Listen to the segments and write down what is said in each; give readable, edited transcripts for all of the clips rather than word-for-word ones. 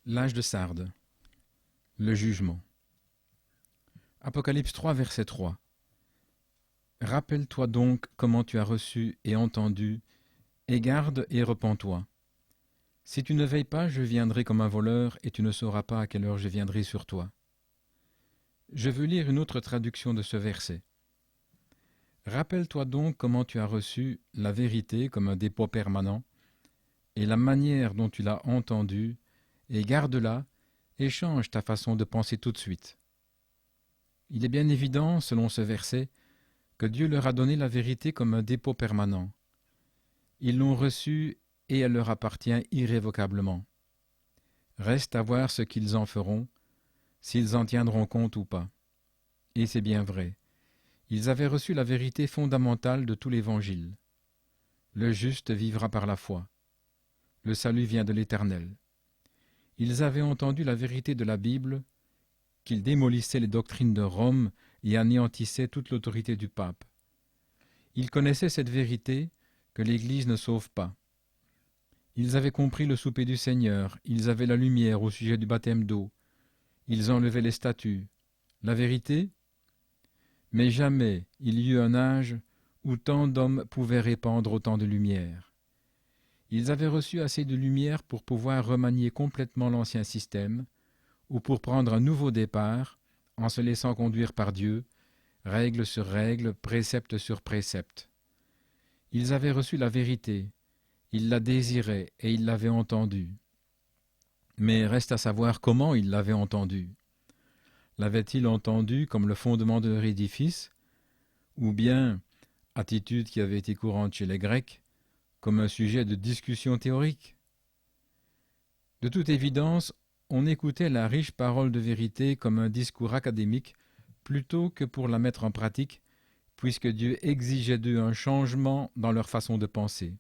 L'âge de Sardes, le jugement. Apocalypse 3, verset 3. Rappelle-toi donc comment tu as reçu et entendu, et garde et repens-toi. Si tu ne veilles pas, je viendrai comme un voleur, et tu ne sauras pas à quelle heure je viendrai sur toi. Je veux lire une autre traduction de ce verset. Rappelle-toi donc comment tu as reçu la vérité comme un dépôt permanent, et la manière dont tu l'as entendue, et garde-la, et change ta façon de penser tout de suite. Il est bien évident, selon ce verset, que Dieu leur a donné la vérité comme un dépôt permanent. Ils l'ont reçue et elle leur appartient irrévocablement. Reste à voir ce qu'ils en feront, s'ils en tiendront compte ou pas. Et c'est bien vrai. Ils avaient reçu la vérité fondamentale de tout l'Évangile. Le juste vivra par la foi. Le salut vient de l'Éternel. Ils avaient entendu la vérité de la Bible, qu'il démolissait les doctrines de Rome et anéantissait toute l'autorité du pape. Ils connaissaient cette vérité, que l'Église ne sauve pas. Ils avaient compris le souper du Seigneur, ils avaient la lumière au sujet du baptême d'eau, ils enlevaient les statues. La vérité? Mais jamais il y eut un âge où tant d'hommes pouvaient répandre autant de lumière. Ils avaient reçu assez de lumière pour pouvoir remanier complètement l'ancien système, ou pour prendre un nouveau départ, en se laissant conduire par Dieu, règle sur règle, précepte sur précepte. Ils avaient reçu la vérité, ils la désiraient et ils l'avaient entendue. Mais reste à savoir comment ils l'avaient entendue. L'avaient-ils entendue comme le fondement de leur édifice, ou bien, attitude qui avait été courante chez les Grecs, comme un sujet de discussion théorique? De toute évidence, on écoutait la riche parole de vérité comme un discours académique plutôt que pour la mettre en pratique, puisque Dieu exigeait d'eux un changement dans leur façon de penser.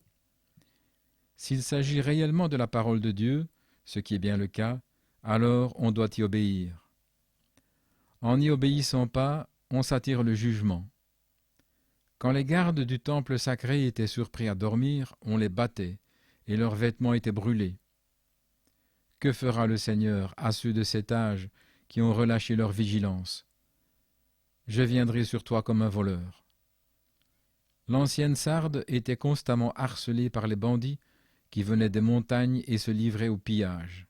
S'il s'agit réellement de la parole de Dieu, ce qui est bien le cas, alors on doit y obéir. En n'y obéissant pas, on s'attire le jugement. Quand les gardes du temple sacré étaient surpris à dormir, on les battait, et leurs vêtements étaient brûlés. Que fera le Seigneur à ceux de cet âge qui ont relâché leur vigilance? Je viendrai sur toi comme un voleur. L'ancienne Sarde était constamment harcelée par les bandits qui venaient des montagnes et se livraient au pillage.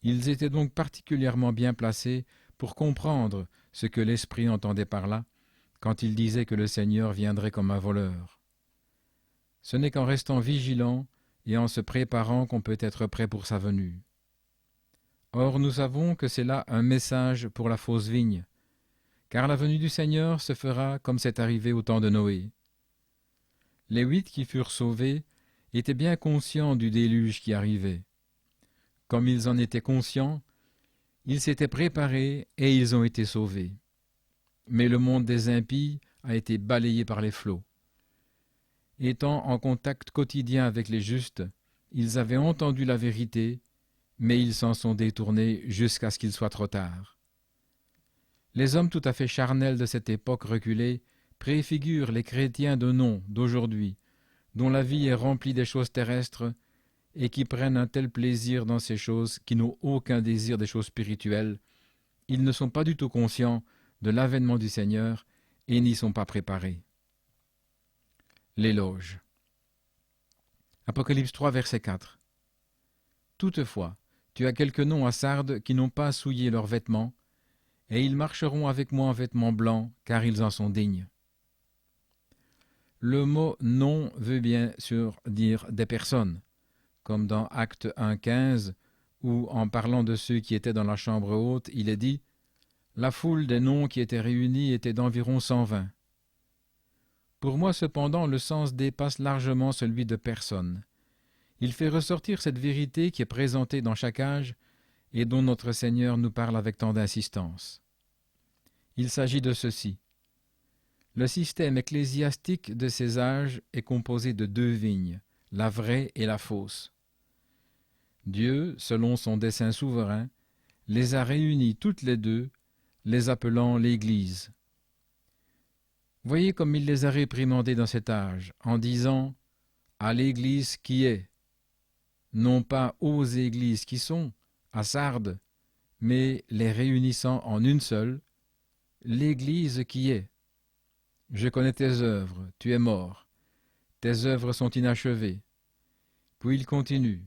Ils étaient donc particulièrement bien placés pour comprendre ce que l'Esprit entendait par là, quand il disait que le Seigneur viendrait comme un voleur. Ce n'est qu'en restant vigilant et en se préparant qu'on peut être prêt pour sa venue. Or nous savons que c'est là un message pour la fausse vigne, car la venue du Seigneur se fera comme c'est arrivé au temps de Noé. Les 8 qui furent sauvés étaient bien conscients du déluge qui arrivait. Comme ils en étaient conscients, ils s'étaient préparés et ils ont été sauvés. Mais le monde des impies a été balayé par les flots. Étant en contact quotidien avec les justes, ils avaient entendu la vérité, mais ils s'en sont détournés jusqu'à ce qu'il soit trop tard. Les hommes tout à fait charnels de cette époque reculée préfigurent les chrétiens de nom d'aujourd'hui, dont la vie est remplie des choses terrestres et qui prennent un tel plaisir dans ces choses qui n'ont aucun désir des choses spirituelles. Ils ne sont pas du tout conscients de l'avènement du Seigneur et n'y sont pas préparés. L'éloge. Apocalypse 3, verset 4. Toutefois, tu as quelques noms à Sardes qui n'ont pas souillé leurs vêtements, et ils marcheront avec moi en vêtements blancs, car ils en sont dignes. Le mot « nom » veut bien sûr dire des personnes, comme dans Actes 1,15, où, en parlant de ceux qui étaient dans la chambre haute, il est dit « La foule des noms qui étaient réunis était d'environ 120. » Pour moi, cependant, le sens dépasse largement celui de personnes. Il fait ressortir cette vérité qui est présentée dans chaque âge et dont notre Seigneur nous parle avec tant d'insistance. Il s'agit de ceci. Le système ecclésiastique de ces âges est composé de 2 vignes, la vraie et la fausse. Dieu, selon son dessein souverain, les a réunies toutes les 2, les appelant l'Église. Voyez comme il les a réprimandées dans cet âge, en disant « à l'Église qui est », non pas aux Églises qui sont, à Sardes, mais les réunissant en une seule, l'Église qui est. Je connais tes œuvres, tu es mort, tes œuvres sont inachevées. Puis il continue.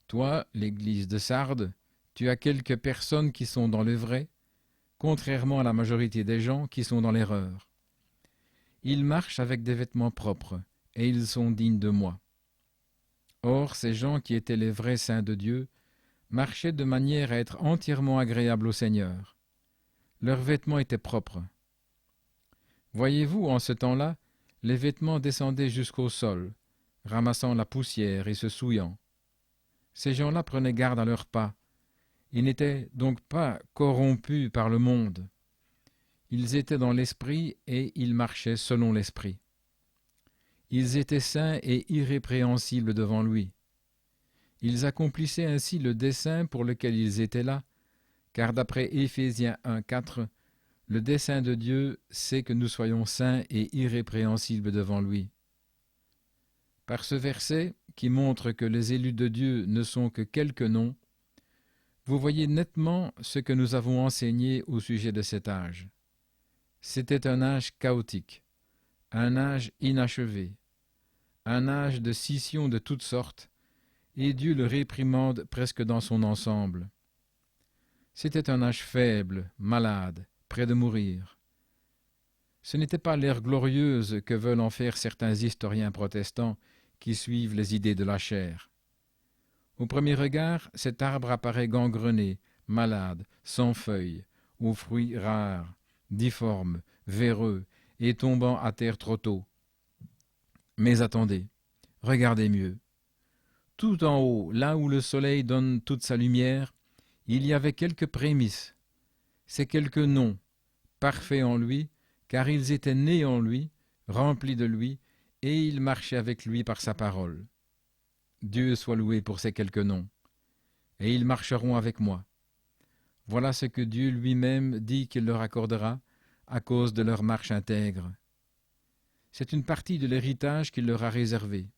Toi, l'Église de Sardes, tu as quelques personnes qui sont dans le vrai, contrairement à la majorité des gens qui sont dans l'erreur. Ils marchent avec des vêtements propres, et ils sont dignes de moi. Or, ces gens qui étaient les vrais saints de Dieu marchaient de manière à être entièrement agréables au Seigneur. Leurs vêtements étaient propres. Voyez-vous, en ce temps-là, les vêtements descendaient jusqu'au sol, ramassant la poussière et se souillant. Ces gens-là prenaient garde à leurs pas. Ils n'étaient donc pas corrompus par le monde. Ils étaient dans l'esprit et ils marchaient selon l'esprit. Ils étaient saints et irrépréhensibles devant lui. Ils accomplissaient ainsi le dessein pour lequel ils étaient là, car d'après Éphésiens 1,4, le dessein de Dieu, c'est que nous soyons saints et irrépréhensibles devant lui. Par ce verset, qui montre que les élus de Dieu ne sont que quelques noms, vous voyez nettement ce que nous avons enseigné au sujet de cet âge. C'était un âge chaotique, un âge inachevé, un âge de scission de toutes sortes, et Dieu le réprimande presque dans son ensemble. C'était un âge faible, malade, près de mourir. Ce n'était pas l'ère glorieuse que veulent en faire certains historiens protestants qui suivent les idées de la chair. Au premier regard, cet arbre apparaît gangrené, malade, sans feuilles, aux fruits rares, difformes, véreux et tombant à terre trop tôt. Mais attendez, regardez mieux. Tout en haut, là où le soleil donne toute sa lumière, il y avait quelques prémices, ces quelques noms, parfaits en lui, car ils étaient nés en lui, remplis de lui, et ils marchaient avec lui par sa parole. Dieu soit loué pour ces quelques noms, et ils marcheront avec moi. Voilà ce que Dieu lui-même dit qu'il leur accordera à cause de leur marche intègre. C'est une partie de l'héritage qu'il leur a réservé.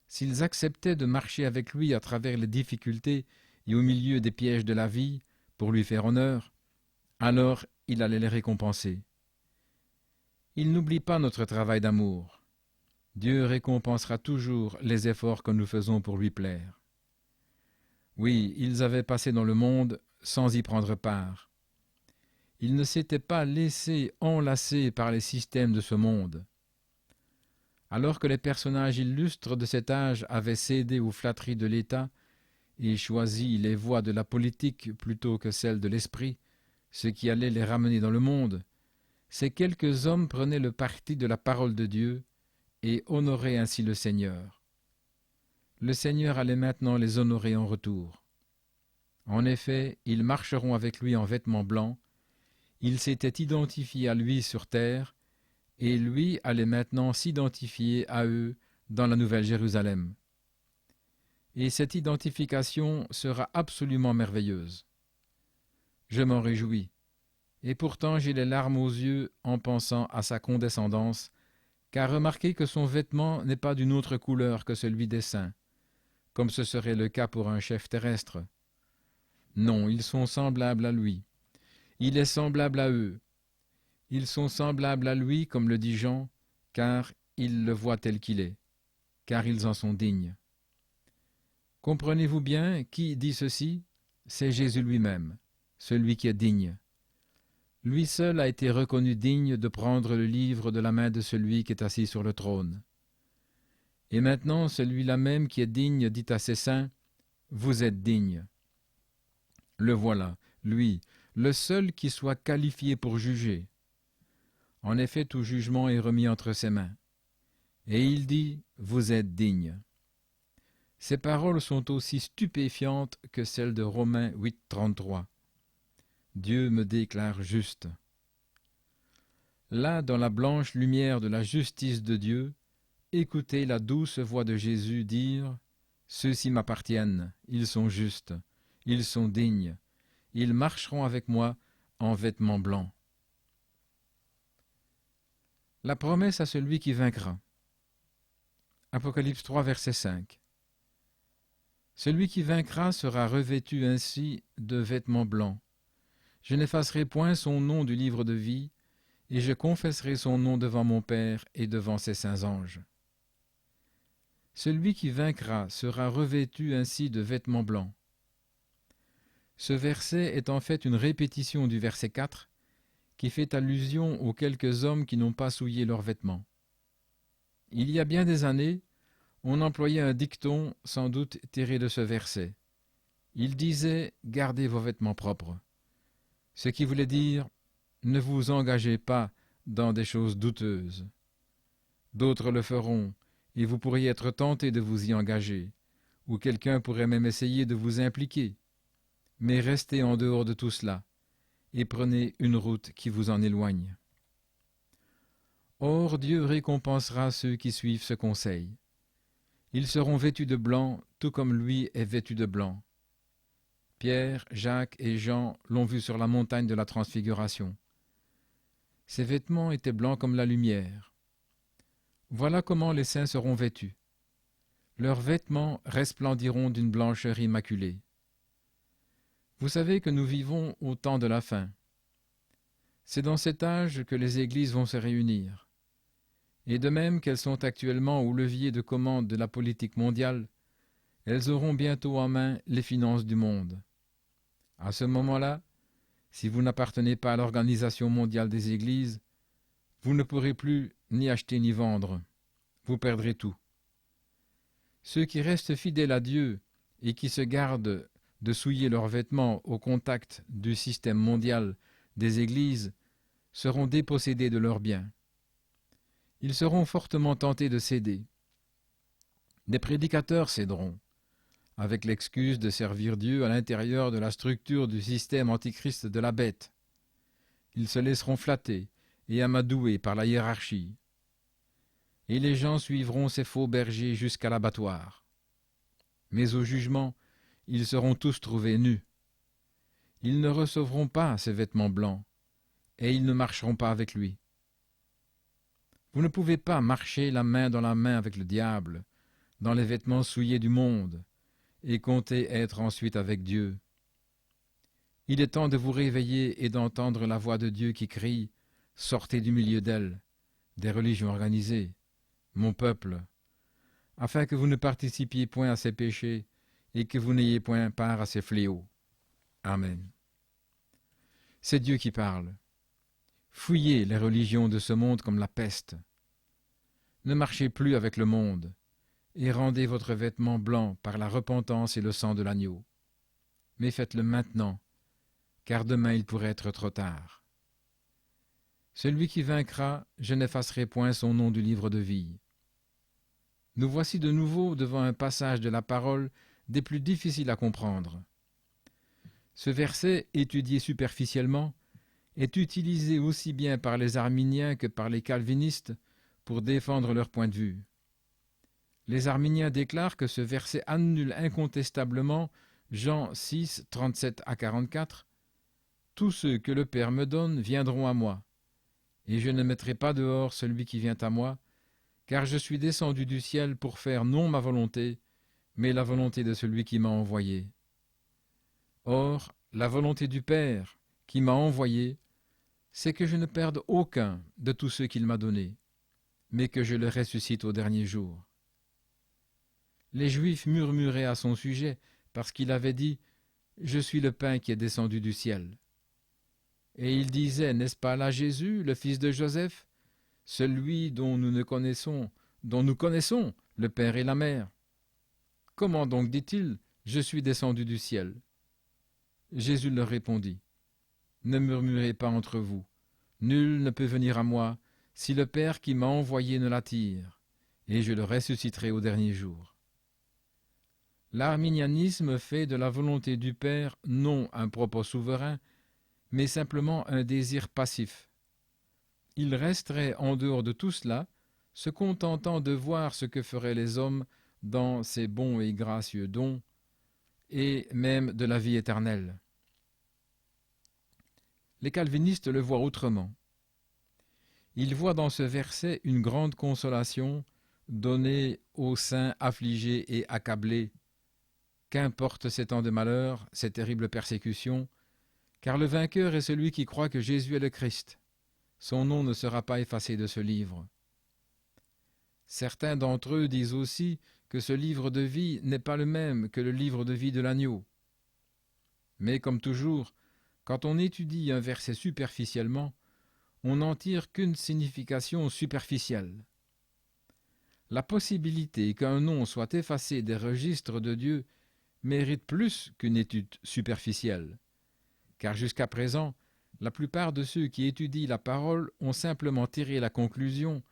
S'ils acceptaient de marcher avec lui à travers les difficultés et au milieu des pièges de la vie, pour lui faire honneur, alors il allait les récompenser. Il n'oublie pas notre travail d'amour. Dieu récompensera toujours les efforts que nous faisons pour lui plaire. Oui, ils avaient passé dans le monde sans y prendre part. Ils ne s'étaient pas laissés enlacer par les systèmes de ce monde. Alors que les personnages illustres de cet âge avaient cédé aux flatteries de l'État et choisi les voies de la politique plutôt que celles de l'esprit, ce qui allait les ramener dans le monde, ces quelques hommes prenaient le parti de la parole de Dieu et honoraient ainsi le Seigneur. Le Seigneur allait maintenant les honorer en retour. En effet, ils marcheront avec lui en vêtements blancs, ils s'étaient identifiés à lui sur terre, et lui allait maintenant s'identifier à eux dans la Nouvelle Jérusalem. Et cette identification sera absolument merveilleuse. Je m'en réjouis, et pourtant j'ai les larmes aux yeux en pensant à sa condescendance, car remarquez que son vêtement n'est pas d'une autre couleur que celui des saints, comme ce serait le cas pour un chef terrestre. Non, ils sont semblables à lui. Il est semblable à eux. Ils sont semblables à lui, comme le dit Jean, car ils le voient tel qu'il est, car ils en sont dignes. Comprenez-vous bien qui dit ceci? C'est Jésus lui-même, celui qui est digne. Lui seul a été reconnu digne de prendre le livre de la main de celui qui est assis sur le trône. Et maintenant, celui-là même qui est digne dit à ses saints, « Vous êtes dignes. » Le voilà, lui, le seul qui soit qualifié pour juger. En effet, tout jugement est remis entre ses mains. Et il dit, « Vous êtes dignes. » Ces paroles sont aussi stupéfiantes que celles de Romains 8,33. Dieu me déclare juste. Là, dans la blanche lumière de la justice de Dieu, écoutez la douce voix de Jésus dire « Ceux-ci m'appartiennent, ils sont justes, ils sont dignes, ils marcheront avec moi en vêtements blancs. » La promesse à celui qui vaincra. Apocalypse 3, verset 5. Celui qui vaincra sera revêtu ainsi de vêtements blancs. Je n'effacerai point son nom du livre de vie, et je confesserai son nom devant mon Père et devant ses saints anges. Celui qui vaincra sera revêtu ainsi de vêtements blancs. Ce verset est en fait une répétition du verset 4, qui fait allusion aux quelques hommes qui n'ont pas souillé leurs vêtements. Il y a bien des années, on employait un dicton sans doute tiré de ce verset. Il disait « Gardez vos vêtements propres », ce qui voulait dire « Ne vous engagez pas dans des choses douteuses ». D'autres le feront, et vous pourriez être tenté de vous y engager, ou quelqu'un pourrait même essayer de vous impliquer. Mais restez en dehors de tout cela, et prenez une route qui vous en éloigne. Or Dieu récompensera ceux qui suivent ce conseil. Ils seront vêtus de blanc, tout comme lui est vêtu de blanc. Pierre, Jacques et Jean l'ont vu sur la montagne de la Transfiguration. Ses vêtements étaient blancs comme la lumière. Voilà comment les saints seront vêtus. Leurs vêtements resplendiront d'une blancheur immaculée. Vous savez que nous vivons au temps de la fin. C'est dans cet âge que les églises vont se réunir. Et de même qu'elles sont actuellement au levier de commande de la politique mondiale, elles auront bientôt en main les finances du monde. À ce moment-là, si vous n'appartenez pas à l'Organisation mondiale des églises, vous ne pourrez plus ni acheter ni vendre. Vous perdrez tout. Ceux qui restent fidèles à Dieu et qui se gardent de souiller leurs vêtements au contact du système mondial des églises seront dépossédés de leurs biens. Ils seront fortement tentés de céder. Des prédicateurs céderont, avec l'excuse de servir Dieu à l'intérieur de la structure du système antichrist de la bête. Ils se laisseront flatter et amadouer par la hiérarchie. Et les gens suivront ces faux bergers jusqu'à l'abattoir. Mais au jugement, ils seront tous trouvés nus. Ils ne recevront pas ces vêtements blancs, et ils ne marcheront pas avec lui. Vous ne pouvez pas marcher la main dans la main avec le diable, dans les vêtements souillés du monde, et compter être ensuite avec Dieu. Il est temps de vous réveiller et d'entendre la voix de Dieu qui crie « Sortez du milieu d'elle », des religions organisées, mon peuple, afin que vous ne participiez point à ses péchés et que vous n'ayez point part à ses fléaux. Amen. C'est Dieu qui parle. Fuyez les religions de ce monde comme la peste. Ne marchez plus avec le monde, et rendez votre vêtement blanc par la repentance et le sang de l'agneau. Mais faites-le maintenant, car demain il pourrait être trop tard. Celui qui vaincra, je n'effacerai point son nom du livre de vie. Nous voici de nouveau devant un passage de la parole des plus difficiles à comprendre. Ce verset, étudié superficiellement, est utilisé aussi bien par les arminiens que par les calvinistes pour défendre leur point de vue. Les arminiens déclarent que ce verset annule incontestablement Jean 6, 37 à 44. « Tous ceux que le Père me donne viendront à moi, et je ne mettrai pas dehors celui qui vient à moi, car je suis descendu du ciel pour faire non ma volonté, mais la volonté de celui qui m'a envoyé. Or, la volonté du Père qui m'a envoyé, c'est que je ne perde aucun de tous ceux qu'il m'a donnés, mais que je le ressuscite au dernier jour. » Les Juifs murmuraient à son sujet, parce qu'il avait dit « Je suis le pain qui est descendu du ciel ». Et ils disaient « N'est-ce pas là Jésus, le fils de Joseph, celui dont nous connaissons le Père et la Mère? Comment donc dit-il « Je suis descendu du ciel » Jésus leur répondit « Ne murmurez pas entre vous. Nul ne peut venir à moi si le Père qui m'a envoyé ne l'attire, et je le ressusciterai au dernier jour. » L'arminianisme fait de la volonté du Père non un propos souverain, mais simplement un désir passif. Il resterait en dehors de tout cela, se contentant de voir ce que feraient les hommes dans ces bons et gracieux dons, et même de la vie éternelle. Les calvinistes le voient autrement. Ils voient dans ce verset une grande consolation donnée aux saints affligés et accablés, Qu'importe ces temps de malheur, ces terribles persécutions, car le vainqueur est celui qui croit que Jésus est le Christ. Son nom ne sera pas effacé de ce livre. Certains d'entre eux disent aussi que ce livre de vie n'est pas le même que le livre de vie de l'agneau. Mais comme toujours, quand on étudie un verset superficiellement, on n'en tire qu'une signification superficielle. La possibilité qu'un nom soit effacé des registres de Dieu mérite plus qu'une étude superficielle, car jusqu'à présent, la plupart de ceux qui étudient la parole ont simplement tiré la conclusion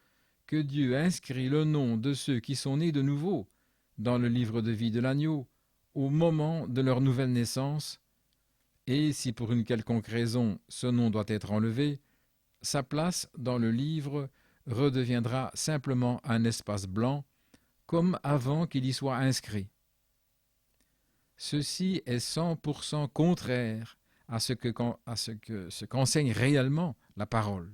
que Dieu inscrit le nom de ceux qui sont nés de nouveau dans le livre de vie de l'agneau au moment de leur nouvelle naissance, et si pour une quelconque raison ce nom doit être enlevé, sa place dans le livre redeviendra simplement un espace blanc, comme avant qu'il y soit inscrit. Ceci est 100% contraire à ce qu'enseigne réellement la parole.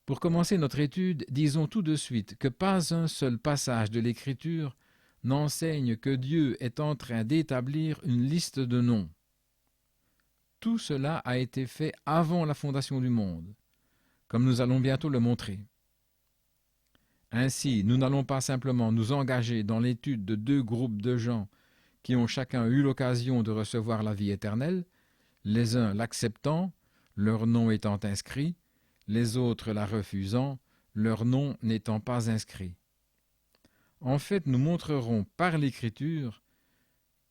Pour commencer notre étude, disons tout de suite que pas un seul passage de l'Écriture n'enseigne que Dieu est en train d'établir une liste de noms. Tout cela a été fait avant la fondation du monde, comme nous allons bientôt le montrer. Ainsi, nous n'allons pas simplement nous engager dans l'étude de deux groupes de gens qui ont chacun eu l'occasion de recevoir la vie éternelle, les uns l'acceptant, leur nom étant inscrit, les autres la refusant, leur nom n'étant pas inscrit. En fait, nous montrerons par l'Écriture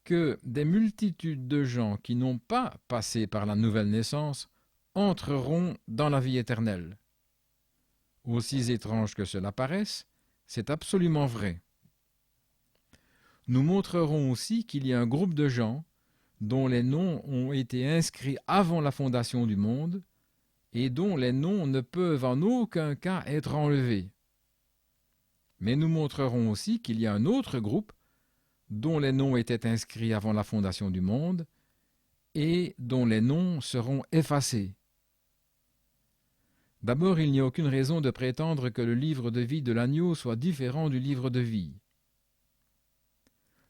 que des multitudes de gens qui n'ont pas passé par la nouvelle naissance entreront dans la vie éternelle. Aussi étrange que cela paraisse, c'est absolument vrai. Nous montrerons aussi qu'il y a un groupe de gens dont les noms ont été inscrits avant la fondation du monde et dont les noms ne peuvent en aucun cas être enlevés. Mais nous montrerons aussi qu'il y a un autre groupe dont les noms étaient inscrits avant la fondation du monde et dont les noms seront effacés. D'abord, il n'y a aucune raison de prétendre que le livre de vie de l'agneau soit différent du livre de vie.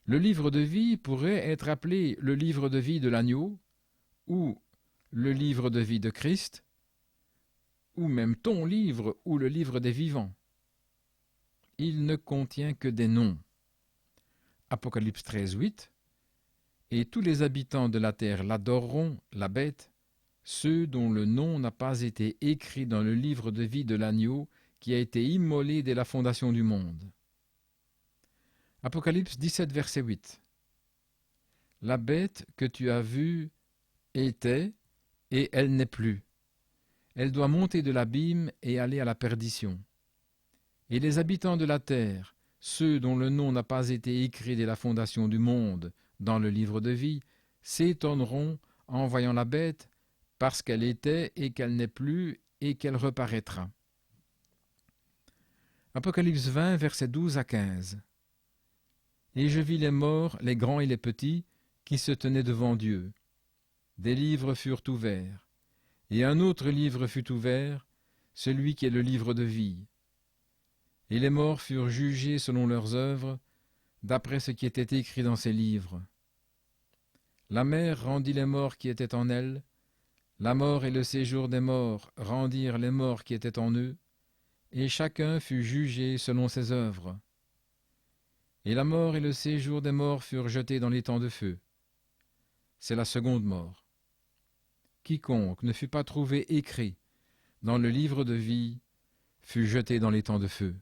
Le livre de vie pourrait être appelé le livre de vie de l'agneau, ou le livre de vie de Christ, ou même ton livre ou le livre des vivants. Il ne contient que des noms. Apocalypse 13, 8. Et tous les habitants de la terre l'adoreront, la bête, ceux dont le nom n'a pas été écrit dans le livre de vie de l'agneau qui a été immolé dès la fondation du monde. Apocalypse 17, verset 8. La bête que tu as vue était, et elle n'est plus. Elle doit monter de l'abîme et aller à la perdition. Et les habitants de la terre, ceux dont le nom n'a pas été écrit dès la fondation du monde dans le livre de vie, s'étonneront en voyant la bête, parce qu'elle était et qu'elle n'est plus et qu'elle reparaîtra. Apocalypse 20, versets 12 à 15. Et je vis les morts, les grands et les petits, qui se tenaient devant Dieu. Des livres furent ouverts, et un autre livre fut ouvert, celui qui est le livre de vie. Et les morts furent jugés selon leurs œuvres, d'après ce qui était écrit dans ces livres. La mer rendit les morts qui étaient en elle, la mort et le séjour des morts rendirent les morts qui étaient en eux, et chacun fut jugé selon ses œuvres. Et la mort et le séjour des morts furent jetés dans l'étang de feu. C'est la seconde mort. Quiconque ne fut pas trouvé écrit dans le livre de vie fut jeté dans l'étang de feu.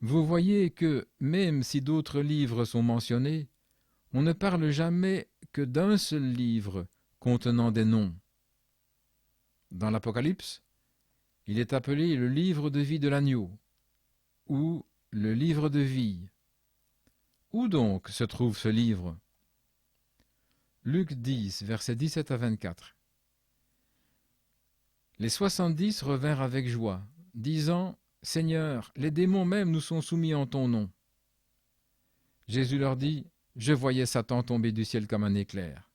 Vous voyez que, même si d'autres livres sont mentionnés, on ne parle jamais que d'un seul livre contenant des noms. Dans l'Apocalypse, il est appelé le livre de vie de l'agneau, ou le livre de vie. Où donc se trouve ce livre? Luc 10, versets 17 à 24. Les 70 revinrent avec joie, disant, « Seigneur, les démons même nous sont soumis en ton nom. » Jésus leur dit, « Je voyais Satan tomber du ciel comme un éclair.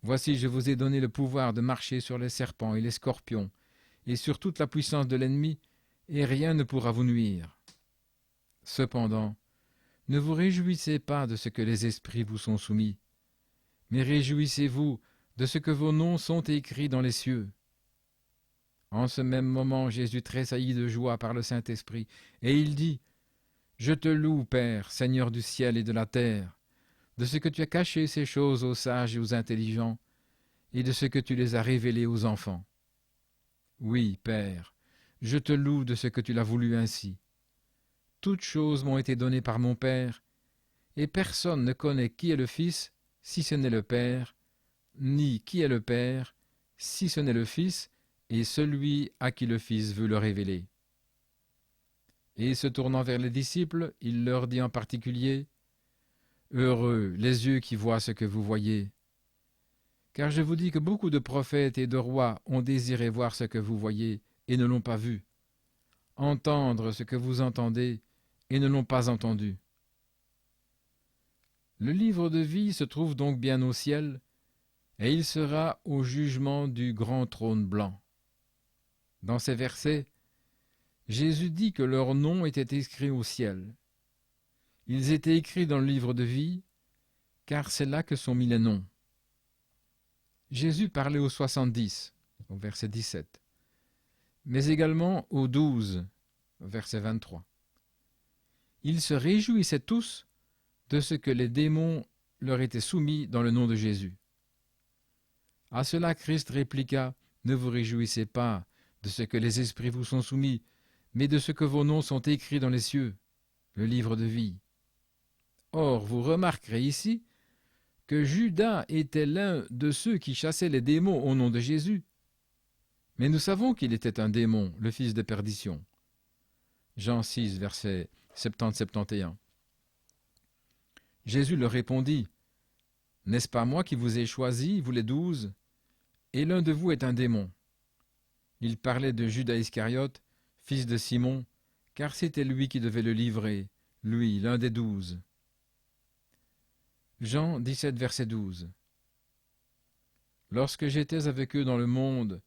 Voici, je vous ai donné le pouvoir de marcher sur les serpents et les scorpions, et sur toute la puissance de l'ennemi, et rien ne pourra vous nuire. Cependant, ne vous réjouissez pas de ce que les esprits vous sont soumis, mais réjouissez-vous de ce que vos noms sont écrits dans les cieux. » En ce même moment, Jésus tressaillit de joie par le Saint-Esprit, et il dit, « Je te loue, Père, Seigneur du ciel et de la terre, de ce que tu as caché ces choses aux sages et aux intelligents, et de ce que tu les as révélées aux enfants. Oui, Père, je te loue de ce que tu l'as voulu ainsi. Toutes choses m'ont été données par mon Père, et personne ne connaît qui est le Fils, si ce n'est le Père, ni qui est le Père, si ce n'est le Fils, et celui à qui le Fils veut le révéler. » Et se tournant vers les disciples, il leur dit en particulier, « Heureux les yeux qui voient ce que vous voyez. Car je vous dis que beaucoup de prophètes et de rois ont désiré voir ce que vous voyez et ne l'ont pas vu, entendre ce que vous entendez et ne l'ont pas entendu. » Le livre de vie se trouve donc bien au ciel, et il sera au jugement du grand trône blanc. Dans ces versets, Jésus dit que leurs noms étaient écrits au ciel. Ils étaient écrits dans le livre de vie, car c'est là que sont mis les noms. Jésus parlait aux 70, au verset 17, mais également aux 12, au verset 23. Ils se réjouissaient tous de ce que les démons leur étaient soumis dans le nom de Jésus. À cela, Christ répliqua, « Ne vous réjouissez pas de ce que les esprits vous sont soumis, mais de ce que vos noms sont écrits dans les cieux, le livre de vie. » Or, vous remarquerez ici que Judas était l'un de ceux qui chassaient les démons au nom de Jésus. Mais nous savons qu'il était un démon, le fils de perdition. Jean 6, versets 70-71. Jésus leur répondit, « N'est-ce pas moi qui vous ai choisis, vous les 12, et l'un de vous est un démon. » Il parlait de Judas Iscariote, fils de Simon, car c'était lui qui devait le livrer, lui, l'un des 12. Jean 17, verset 12. « Lorsque j'étais avec eux dans le monde,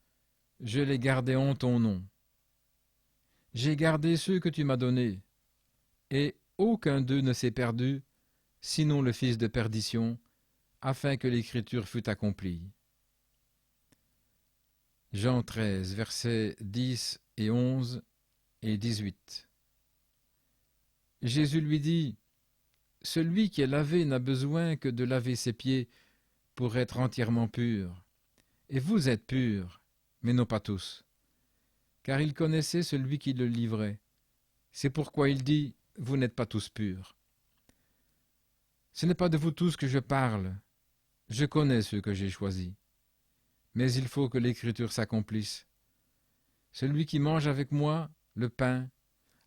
je les gardais en ton nom. J'ai gardé ceux que tu m'as donnés, et aucun d'eux ne s'est perdu, sinon le fils de perdition, afin que l'écriture fût accomplie. » Jean 13, versets 10 et 11 et 18. Jésus lui dit, « Celui qui est lavé n'a besoin que de laver ses pieds pour être entièrement pur. Et vous êtes purs, mais non pas tous. » Car il connaissait celui qui le livrait. C'est pourquoi il dit, « Vous n'êtes pas tous purs. » Ce n'est pas de vous tous que je parle. Je connais ceux que j'ai choisis. Mais il faut que l'écriture s'accomplisse. Celui qui mange avec moi le pain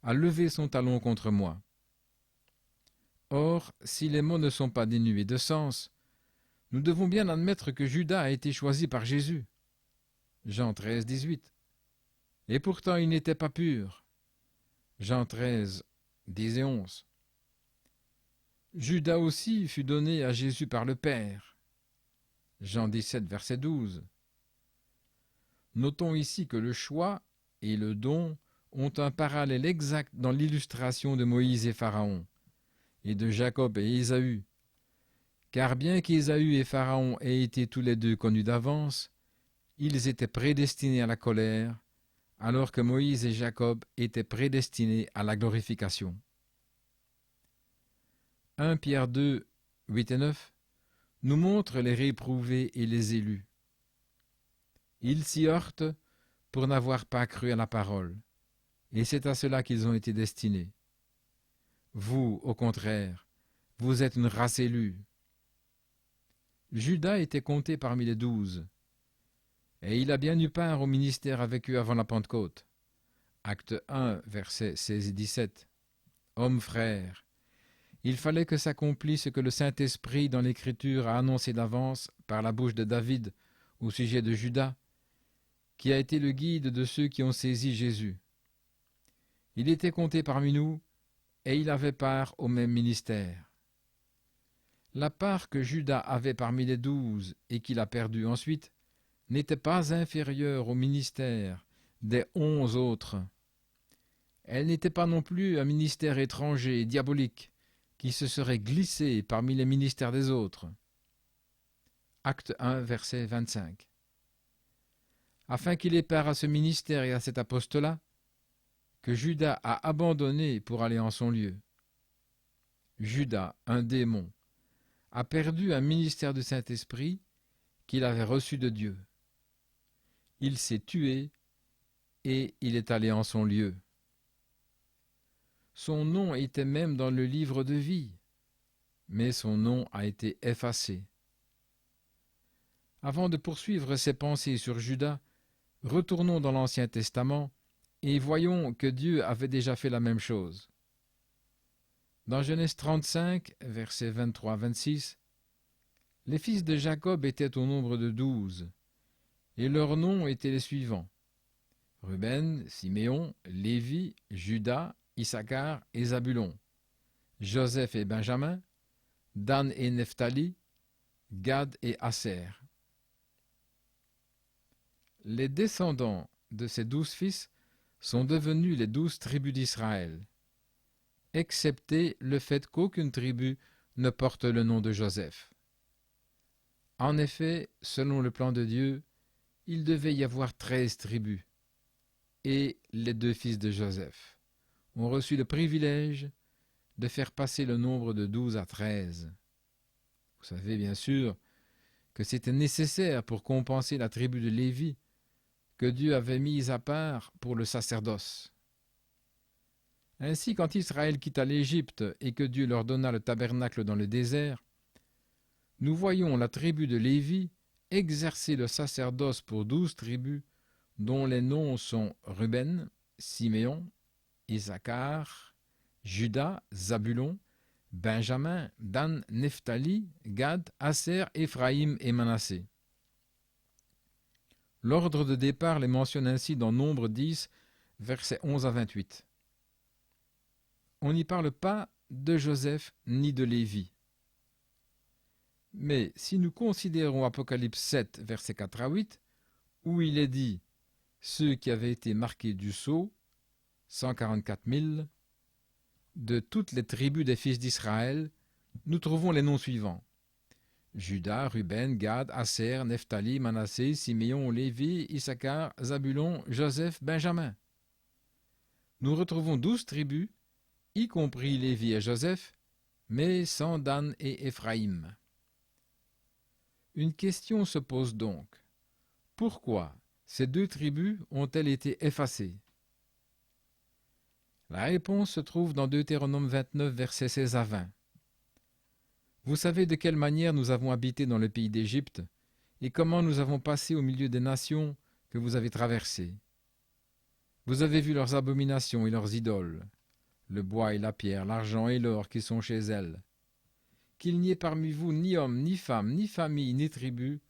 a levé son talon contre moi. Or, si les mots ne sont pas dénués de sens, nous devons bien admettre que Judas a été choisi par Jésus. Jean 13, 18. Et pourtant il n'était pas pur. Jean 13, 10 et 11. Judas aussi fut donné à Jésus par le Père. Jean 17, verset 12. Notons ici que le choix et le don ont un parallèle exact dans l'illustration de Moïse et Pharaon, et de Jacob et Ésaü. Car bien qu'Ésaü et Pharaon aient été tous les deux connus d'avance, ils étaient prédestinés à la colère, alors que Moïse et Jacob étaient prédestinés à la glorification. 1 Pierre 2, 8 et 9 nous montre les réprouvés et les élus. Ils s'y heurtent pour n'avoir pas cru à la parole, et c'est à cela qu'ils ont été destinés. Vous, au contraire, vous êtes une race élue. Judas était compté parmi les 12, et il a bien eu part au ministère avec eux avant la Pentecôte. Acte 1, versets 16 et 17. Homme frère, il fallait que s'accomplisse ce que le Saint-Esprit dans l'Écriture a annoncé d'avance par la bouche de David au sujet de Judas, qui a été le guide de ceux qui ont saisi Jésus. Il était compté parmi nous, et il avait part au même ministère. La part que Judas avait parmi les 12 et qu'il a perdue ensuite n'était pas inférieure au ministère des 11 autres. Elle n'était pas non plus un ministère étranger et diabolique, qui se serait glissé parmi les ministères des autres. Acte 1, verset 25. Afin qu'il ait part à ce ministère et à cet apostolat, que Judas a abandonné pour aller en son lieu. Judas, un démon, a perdu un ministère du Saint-Esprit qu'il avait reçu de Dieu. Il s'est tué et il est allé en son lieu. Son nom était même dans le livre de vie, mais son nom a été effacé. Avant de poursuivre ses pensées sur Judas, retournons dans l'Ancien Testament et voyons que Dieu avait déjà fait la même chose. Dans Genèse 35, versets 23-26, les fils de Jacob étaient au nombre de 12, et leurs noms étaient les suivants: Ruben, Siméon, Lévi, Judas, Issachar et Zabulon, Joseph et Benjamin, Dan et Nephtali, Gad et Aser. Les descendants de ces 12 fils sont devenus les 12 tribus d'Israël, excepté le fait qu'aucune tribu ne porte le nom de Joseph. En effet, selon le plan de Dieu, il devait y avoir 13 tribus, et les 2 fils de Joseph ont reçu le privilège de faire passer le nombre de 12 à 13. Vous savez bien sûr que c'était nécessaire pour compenser la tribu de Lévi que Dieu avait mise à part pour le sacerdoce. Ainsi, quand Israël quitta l'Égypte et que Dieu leur donna le tabernacle dans le désert, nous voyons la tribu de Lévi exercer le sacerdoce pour 12 tribus dont les noms sont Ruben, Siméon, Issachar, Judas, Zabulon, Benjamin, Dan, Nephtali, Gad, Aser, Éphraïm et Manassé. L'ordre de départ les mentionne ainsi dans Nombre 10, versets 11 à 28. On n'y parle pas de Joseph ni de Lévi. Mais si nous considérons Apocalypse 7, versets 4 à 8, où il est dit « Ceux qui avaient été marqués du sceau, 144 000, de toutes les tribus des fils d'Israël, nous trouvons les noms suivants. Judas, Ruben, Gad, Aser, Nephtali, Manassé, Siméon, Lévi, Issachar, Zabulon, Joseph, Benjamin. Nous retrouvons 12 tribus, y compris Lévi et Joseph, mais sans Dan et Éphraïm. Une question se pose donc. Pourquoi ces 2 tribus ont-elles été effacées? La réponse se trouve dans Deutéronome 29, versets 16 à 20. Vous savez de quelle manière nous avons habité dans le pays d'Égypte et comment nous avons passé au milieu des nations que vous avez traversées. Vous avez vu leurs abominations et leurs idoles, le bois et la pierre, l'argent et l'or qui sont chez elles. Qu'il n'y ait parmi vous ni homme, ni femme, ni famille, ni tribu,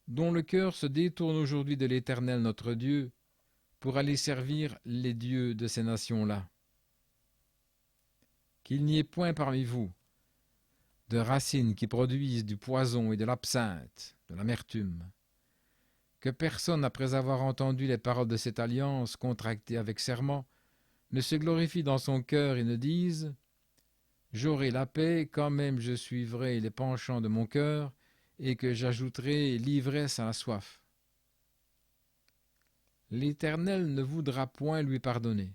dont le cœur se détourne aujourd'hui de l'Éternel notre Dieu, pour aller servir les dieux de ces nations-là. Qu'il n'y ait point parmi vous de racines qui produisent du poison et de l'absinthe, de l'amertume. Que personne, après avoir entendu les paroles de cette alliance contractée avec serment, ne se glorifie dans son cœur et ne dise « J'aurai la paix, quand même je suivrai les penchants de mon cœur, et que j'ajouterai l'ivresse à la soif. » L'Éternel ne voudra point lui pardonner.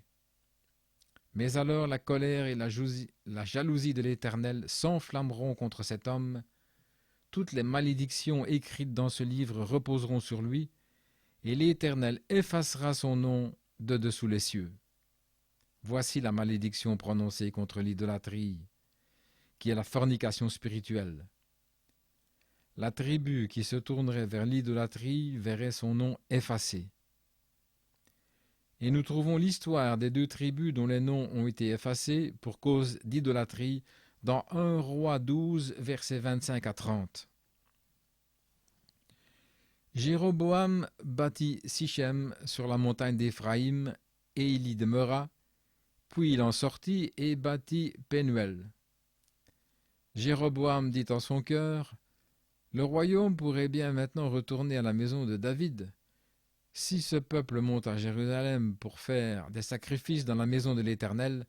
Mais alors la colère et la jalousie de l'Éternel s'enflammeront contre cet homme. Toutes les malédictions écrites dans ce livre reposeront sur lui, et l'Éternel effacera son nom de dessous les cieux. Voici la malédiction prononcée contre l'idolâtrie, qui est la fornication spirituelle. La tribu qui se tournerait vers l'idolâtrie verrait son nom effacé. Et nous trouvons l'histoire des 2 tribus dont les noms ont été effacés pour cause d'idolâtrie dans 1 Roi 12, versets 25 à 30. Jéroboam bâtit Sichem sur la montagne d'Éphraïm, et il y demeura, puis il en sortit et bâtit Pénuel. Jéroboam dit en son cœur, « Le royaume pourrait bien maintenant retourner à la maison de David. Si ce peuple monte à Jérusalem pour faire des sacrifices dans la maison de l'Éternel,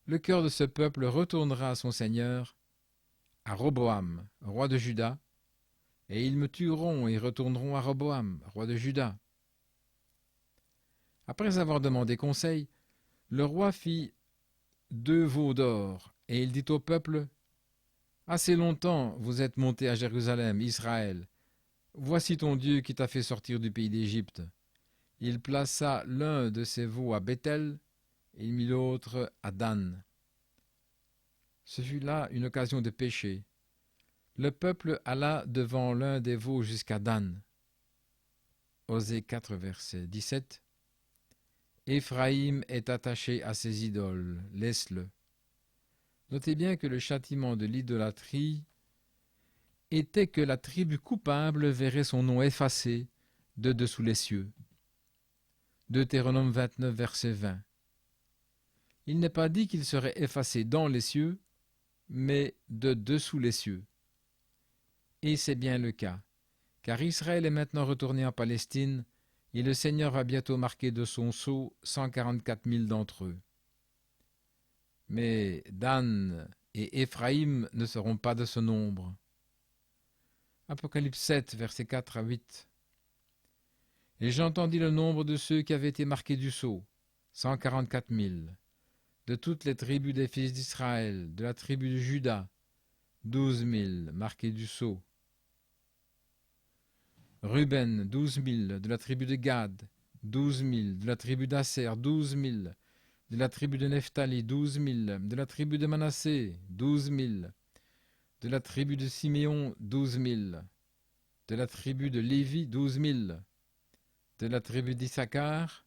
le cœur de ce peuple retournera à son Seigneur, à Roboam, roi de Juda, et ils me tueront et retourneront à Roboam, roi de Juda. » Après avoir demandé conseil, le roi fit 2 veaux d'or, et il dit au peuple: « Assez longtemps vous êtes montés à Jérusalem, Israël. Voici ton Dieu qui t'a fait sortir du pays d'Égypte. » Il plaça l'un de ses veaux à Béthel, et il mit l'autre à Dan. Ce fut là une occasion de péché. Le peuple alla devant l'un des veaux jusqu'à Dan. Osée 4, verset 17. Éphraïm est attaché à ses idoles, laisse-le. Notez bien que le châtiment de l'idolâtrie était que la tribu coupable verrait son nom effacé de dessous les cieux. Deutéronome 29, verset 20. Il n'est pas dit qu'il serait effacé dans les cieux, mais de dessous les cieux. Et c'est bien le cas, car Israël est maintenant retourné en Palestine, et le Seigneur va bientôt marquer de son sceau 144 000 d'entre eux. Mais Dan et Éphraïm ne seront pas de ce nombre. Apocalypse 7, versets 4 à 8. Et j'entendis le nombre de ceux qui avaient été marqués du sceau, 144 000, de toutes les tribus des fils d'Israël, de la tribu de Juda, 12 000 marqués du sceau. Ruben, 12 000, de la tribu de Gad, 12 000, de la tribu d'Asser, 12 000, de la tribu de Nephtali, 12 000, de la tribu de Manassé, 12 000, de la tribu de Siméon, 12 000, de la tribu de Lévi, 12 000, de la tribu d'Issachar,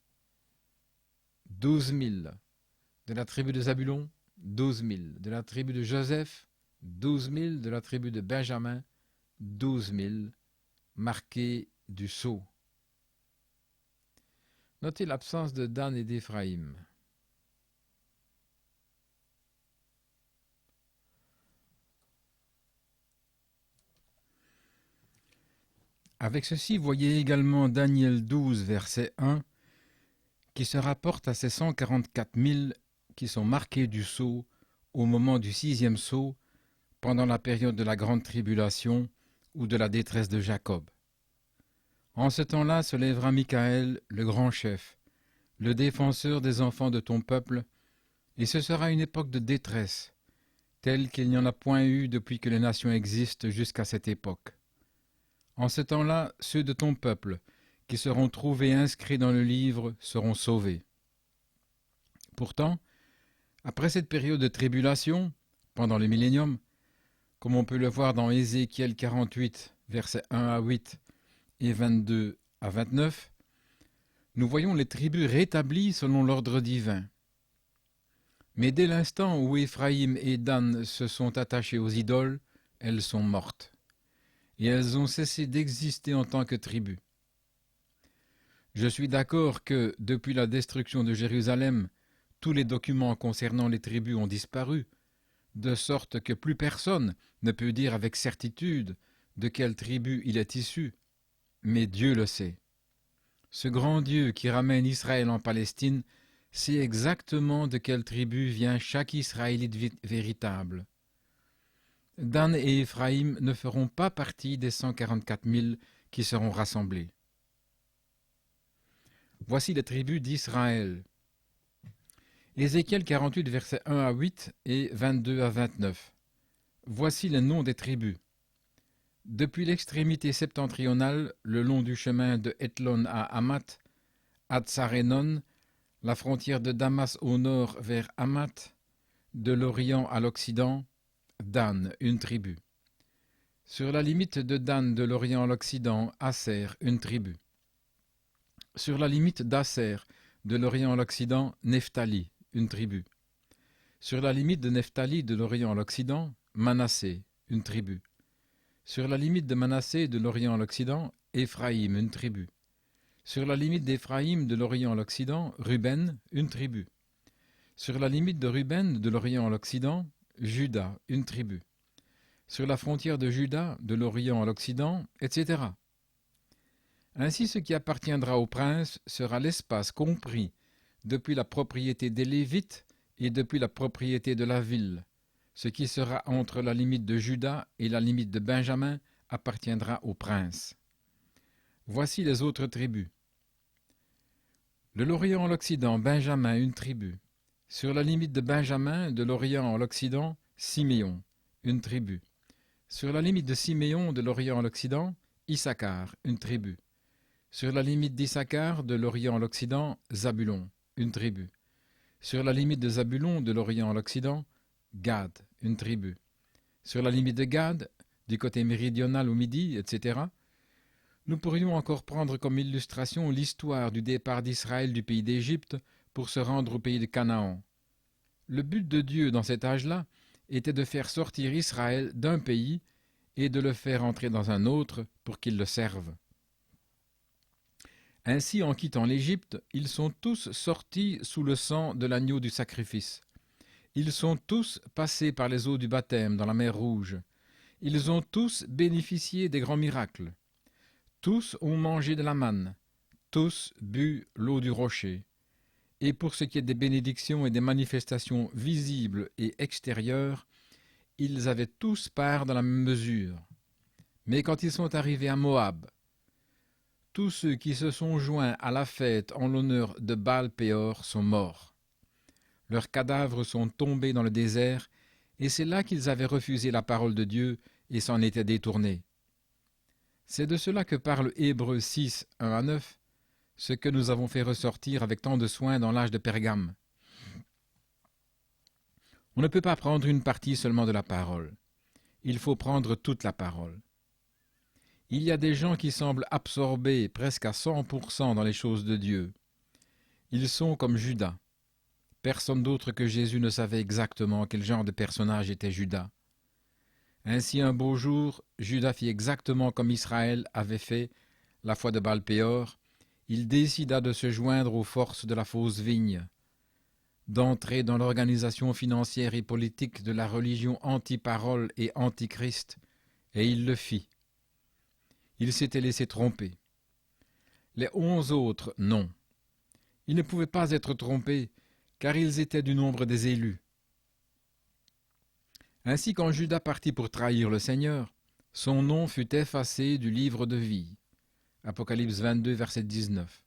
12 000, de la tribu de Zabulon, 12 000, de la tribu de Joseph, 12 000, de la tribu de Benjamin, 12 000, marqués du sceau. Notez l'absence de Dan et d'Éphraïm. Avec ceci, voyez également Daniel 12, verset 1, qui se rapporte à ces 144 000 qui sont marqués du sceau au moment du 6e sceau, pendant la période de la grande tribulation ou de la détresse de Jacob. En ce temps-là se lèvera Michaël, le grand chef, le défenseur des enfants de ton peuple, et ce sera une époque de détresse, telle qu'il n'y en a point eu depuis que les nations existent jusqu'à cette époque. En ce temps-là, ceux de ton peuple, qui seront trouvés inscrits dans le livre, seront sauvés. Pourtant, après cette période de tribulation, pendant le millénium, comme on peut le voir dans Ézéchiel 48, versets 1 à 8 et 22 à 29, nous voyons les tribus rétablies selon l'ordre divin. Mais dès l'instant où Éphraïm et Dan se sont attachés aux idoles, elles sont mortes, et elles ont cessé d'exister en tant que tribus. Je suis d'accord que, depuis la destruction de Jérusalem, tous les documents concernant les tribus ont disparu, de sorte que plus personne ne peut dire avec certitude de quelle tribu il est issu, mais Dieu le sait. Ce grand Dieu qui ramène Israël en Palestine sait exactement de quelle tribu vient chaque Israélite véritable. Dan et Éphraïm ne feront pas partie des 144 000 qui seront rassemblés. Voici les tribus d'Israël. Ézéchiel 48, versets 1 à 8 et 22 à 29. Voici les noms des tribus. Depuis l'extrémité septentrionale, le long du chemin de Hétlon à Hamath, Hatsarenon, la frontière de Damas au nord vers Hamath, de l'Orient à l'Occident, Dan, une tribu. Sur la limite de Dan de l'Orient à l'Occident, Asser, une tribu. Sur la limite d'Asser de l'Orient à l'Occident, Nephtali, une tribu. Sur la limite de Nephtali de l'Orient à l'Occident, Manassé, une tribu. Sur la limite de Manassé de l'Orient à l'Occident, Éphraïm, une tribu. Sur la limite d'Éphraïm de l'Orient à l'Occident, Ruben, une tribu. Sur la limite de Ruben de l'Orient à l'Occident, Juda, une tribu. Sur la frontière de Juda, de l'Orient à l'Occident, etc. Ainsi, ce qui appartiendra au prince sera l'espace compris depuis la propriété des Lévites et depuis la propriété de la ville. Ce qui sera entre la limite de Juda et la limite de Benjamin appartiendra au prince. Voici les autres tribus. De l'Orient à l'Occident, Benjamin, une tribu. Sur la limite de Benjamin, de l'Orient à l'Occident, Siméon, une tribu. Sur la limite de Siméon, de l'Orient à l'Occident, Issachar, une tribu. Sur la limite d'Issachar, de l'Orient à l'Occident, Zabulon, une tribu. Sur la limite de Zabulon, de l'Orient à l'Occident, Gad, une tribu. Sur la limite de Gad, du côté méridional au midi, etc., nous pourrions encore prendre comme illustration l'histoire du départ d'Israël du pays d'Égypte pour se rendre au pays de Canaan. Le but de Dieu dans cet âge-là était de faire sortir Israël d'un pays et de le faire entrer dans un autre pour qu'il le serve. Ainsi, en quittant l'Égypte, ils sont tous sortis sous le sang de l'agneau du sacrifice. Ils sont tous passés par les eaux du baptême dans la mer Rouge. Ils ont tous bénéficié des grands miracles. Tous ont mangé de la manne, tous bu l'eau du rocher. Et pour ce qui est des bénédictions et des manifestations visibles et extérieures, ils avaient tous part dans la même mesure. Mais quand ils sont arrivés à Moab, tous ceux qui se sont joints à la fête en l'honneur de Baal-Péor sont morts. Leurs cadavres sont tombés dans le désert, et c'est là qu'ils avaient refusé la parole de Dieu et s'en étaient détournés. C'est de cela que parle Hébreux 6, 1 à 9, ce que nous avons fait ressortir avec tant de soin dans l'âge de Pergame. On ne peut pas prendre une partie seulement de la parole. Il faut prendre toute la parole. Il y a des gens qui semblent absorbés presque à 100% dans les choses de Dieu. Ils sont comme Judas. Personne d'autre que Jésus ne savait exactement quel genre de personnage était Judas. Ainsi, un beau jour, Judas fit exactement comme Israël avait fait la fois de Baal-Péor. Il décida de se joindre aux forces de la fausse vigne, d'entrer dans l'organisation financière et politique de la religion anti-parole et anti-Christ, et il le fit. Il s'était laissé tromper. Les 11 autres, non. Ils ne pouvaient pas être trompés, car ils étaient du nombre des élus. Ainsi, quand Judas partit pour trahir le Seigneur, son nom fut effacé du livre de vie. Apocalypse 22, verset 19.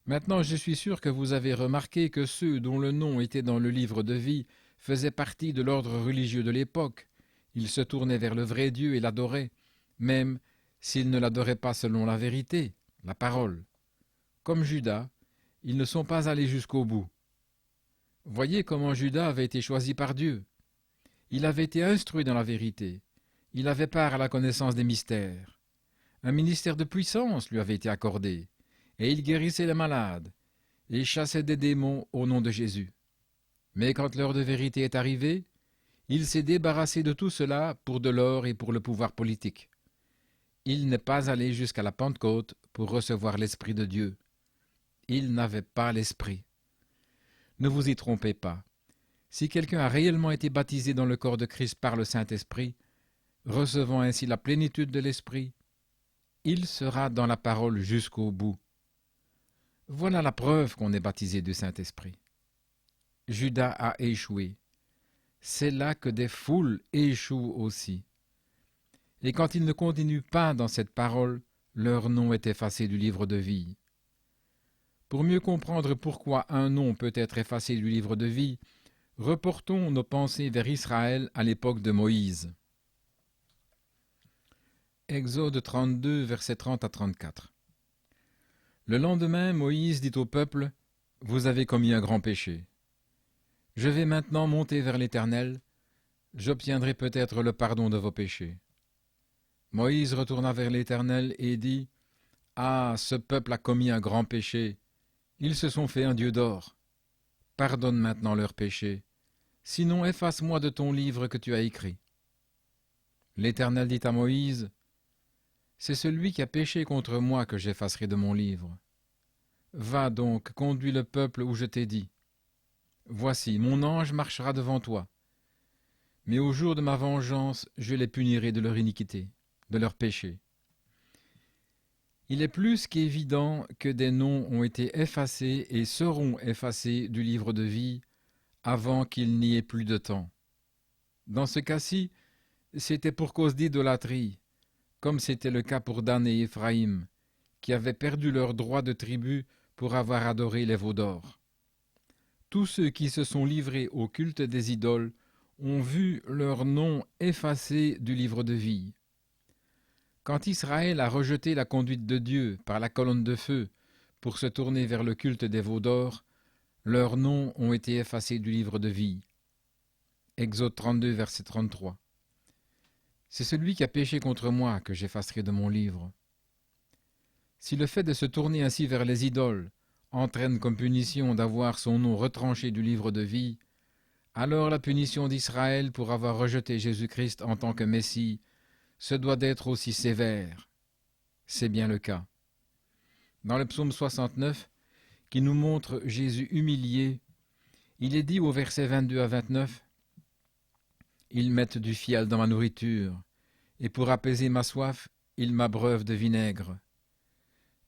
Maintenant, je suis sûr que vous avez remarqué que ceux dont le nom était dans le livre de vie faisaient partie de l'ordre religieux de l'époque. Ils se tournaient vers le vrai Dieu et l'adoraient, même s'ils ne l'adoraient pas selon la vérité, la parole. Comme Judas, ils ne sont pas allés jusqu'au bout. Voyez comment Judas avait été choisi par Dieu. Il avait été instruit dans la vérité. Il avait part à la connaissance des mystères. Un ministère de puissance lui avait été accordé, et il guérissait les malades, et chassait des démons au nom de Jésus. Mais quand l'heure de vérité est arrivée, il s'est débarrassé de tout cela pour de l'or et pour le pouvoir politique. Il n'est pas allé jusqu'à la Pentecôte pour recevoir l'Esprit de Dieu. Il n'avait pas l'Esprit. Ne vous y trompez pas. Si quelqu'un a réellement été baptisé dans le corps de Christ par le Saint-Esprit, recevant ainsi la plénitude de l'Esprit, il sera dans la parole jusqu'au bout. Voilà la preuve qu'on est baptisé du Saint-Esprit. Judas a échoué. C'est là que des foules échouent aussi. Et quand ils ne continuent pas dans cette parole, leur nom est effacé du livre de vie. Pour mieux comprendre pourquoi un nom peut être effacé du livre de vie, reportons nos pensées vers Israël à l'époque de Moïse. Exode 32, versets 30 à 34. Le lendemain, Moïse dit au peuple, « Vous avez commis un grand péché. Je vais maintenant monter vers l'Éternel, j'obtiendrai peut-être le pardon de vos péchés. » Moïse retourna vers l'Éternel et dit, « Ah, ce peuple a commis un grand péché. Ils se sont fait un dieu d'or. Pardonne maintenant leurs péchés. Sinon efface-moi de ton livre que tu as écrit. » L'Éternel dit à Moïse, « C'est celui qui a péché contre moi que j'effacerai de mon livre. Va donc, conduis le peuple où je t'ai dit. Voici, mon ange marchera devant toi. Mais au jour de ma vengeance, je les punirai de leur iniquité, de leur péché. Il est plus qu'évident que des noms ont été effacés et seront effacés du livre de vie avant qu'il n'y ait plus de temps. Dans ce cas-ci, c'était pour cause d'idolâtrie, comme c'était le cas pour Dan et Éphraïm, qui avaient perdu leur droit de tribu pour avoir adoré les veaux d'or. Tous ceux qui se sont livrés au culte des idoles ont vu leur nom effacé du livre de vie. Quand Israël a rejeté la conduite de Dieu par la colonne de feu pour se tourner vers le culte des veaux d'or, leurs noms ont été effacés du livre de vie. Exode 32, verset 33. C'est celui qui a péché contre moi que j'effacerai de mon livre. Si le fait de se tourner ainsi vers les idoles entraîne comme punition d'avoir son nom retranché du livre de vie, alors la punition d'Israël pour avoir rejeté Jésus-Christ en tant que Messie se doit d'être aussi sévère. C'est bien le cas. Dans le psaume 69, qui nous montre Jésus humilié, il est dit au verset 22 à 29, « Ils mettent du fiel dans ma nourriture, et pour apaiser ma soif, ils m'abreuvent de vinaigre.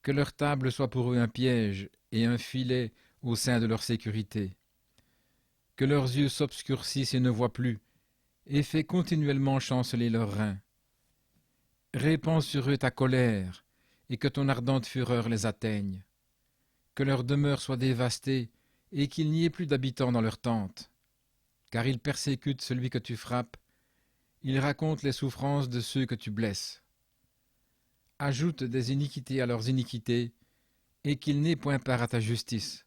Que leur table soit pour eux un piège et un filet au sein de leur sécurité. Que leurs yeux s'obscurcissent et ne voient plus, et fais continuellement chanceler leurs reins. Répands sur eux ta colère, et que ton ardente fureur les atteigne. Que leur demeure soit dévastée, et qu'il n'y ait plus d'habitants dans leurs tentes. Car ils persécutent celui que tu frappes, ils racontent les souffrances de ceux que tu blesses. Ajoute des iniquités à leurs iniquités, et qu'ils n'aient point part à ta justice.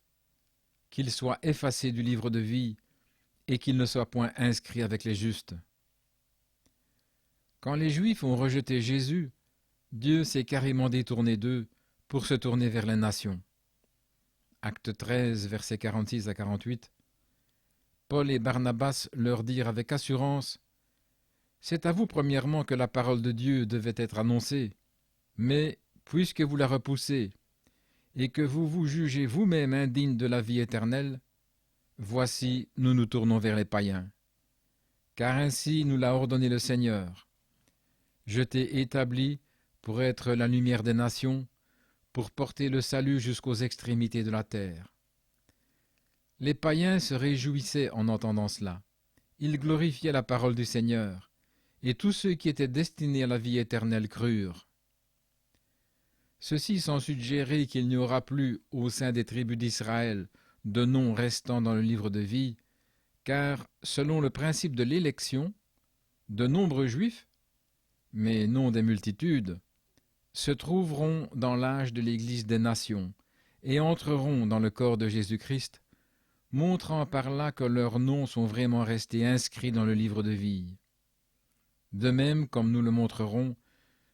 Qu'ils soient effacés du livre de vie, et qu'ils ne soient point inscrits avec les justes. » Quand les Juifs ont rejeté Jésus, Dieu s'est carrément détourné d'eux pour se tourner vers les nations. Acte 13, versets 46 à 48. Paul et Barnabas leur dirent avec assurance, « C'est à vous premièrement que la parole de Dieu devait être annoncée, mais puisque vous la repoussez, et que vous vous jugez vous-même indigne de la vie éternelle, voici, nous nous tournons vers les païens. Car ainsi nous l'a ordonné le Seigneur. Je t'ai établi pour être la lumière des nations, pour porter le salut jusqu'aux extrémités de la terre. » Les païens se réjouissaient en entendant cela. Ils glorifiaient la parole du Seigneur, et tous ceux qui étaient destinés à la vie éternelle crurent. Ceci sans suggérer qu'il n'y aura plus, au sein des tribus d'Israël, de noms restant dans le livre de vie, car, selon le principe de l'élection, de nombreux Juifs, mais non des multitudes, se trouveront dans l'âge de l'Église des nations et entreront dans le corps de Jésus-Christ, montrant par là que leurs noms sont vraiment restés inscrits dans le livre de vie. De même, comme nous le montrerons,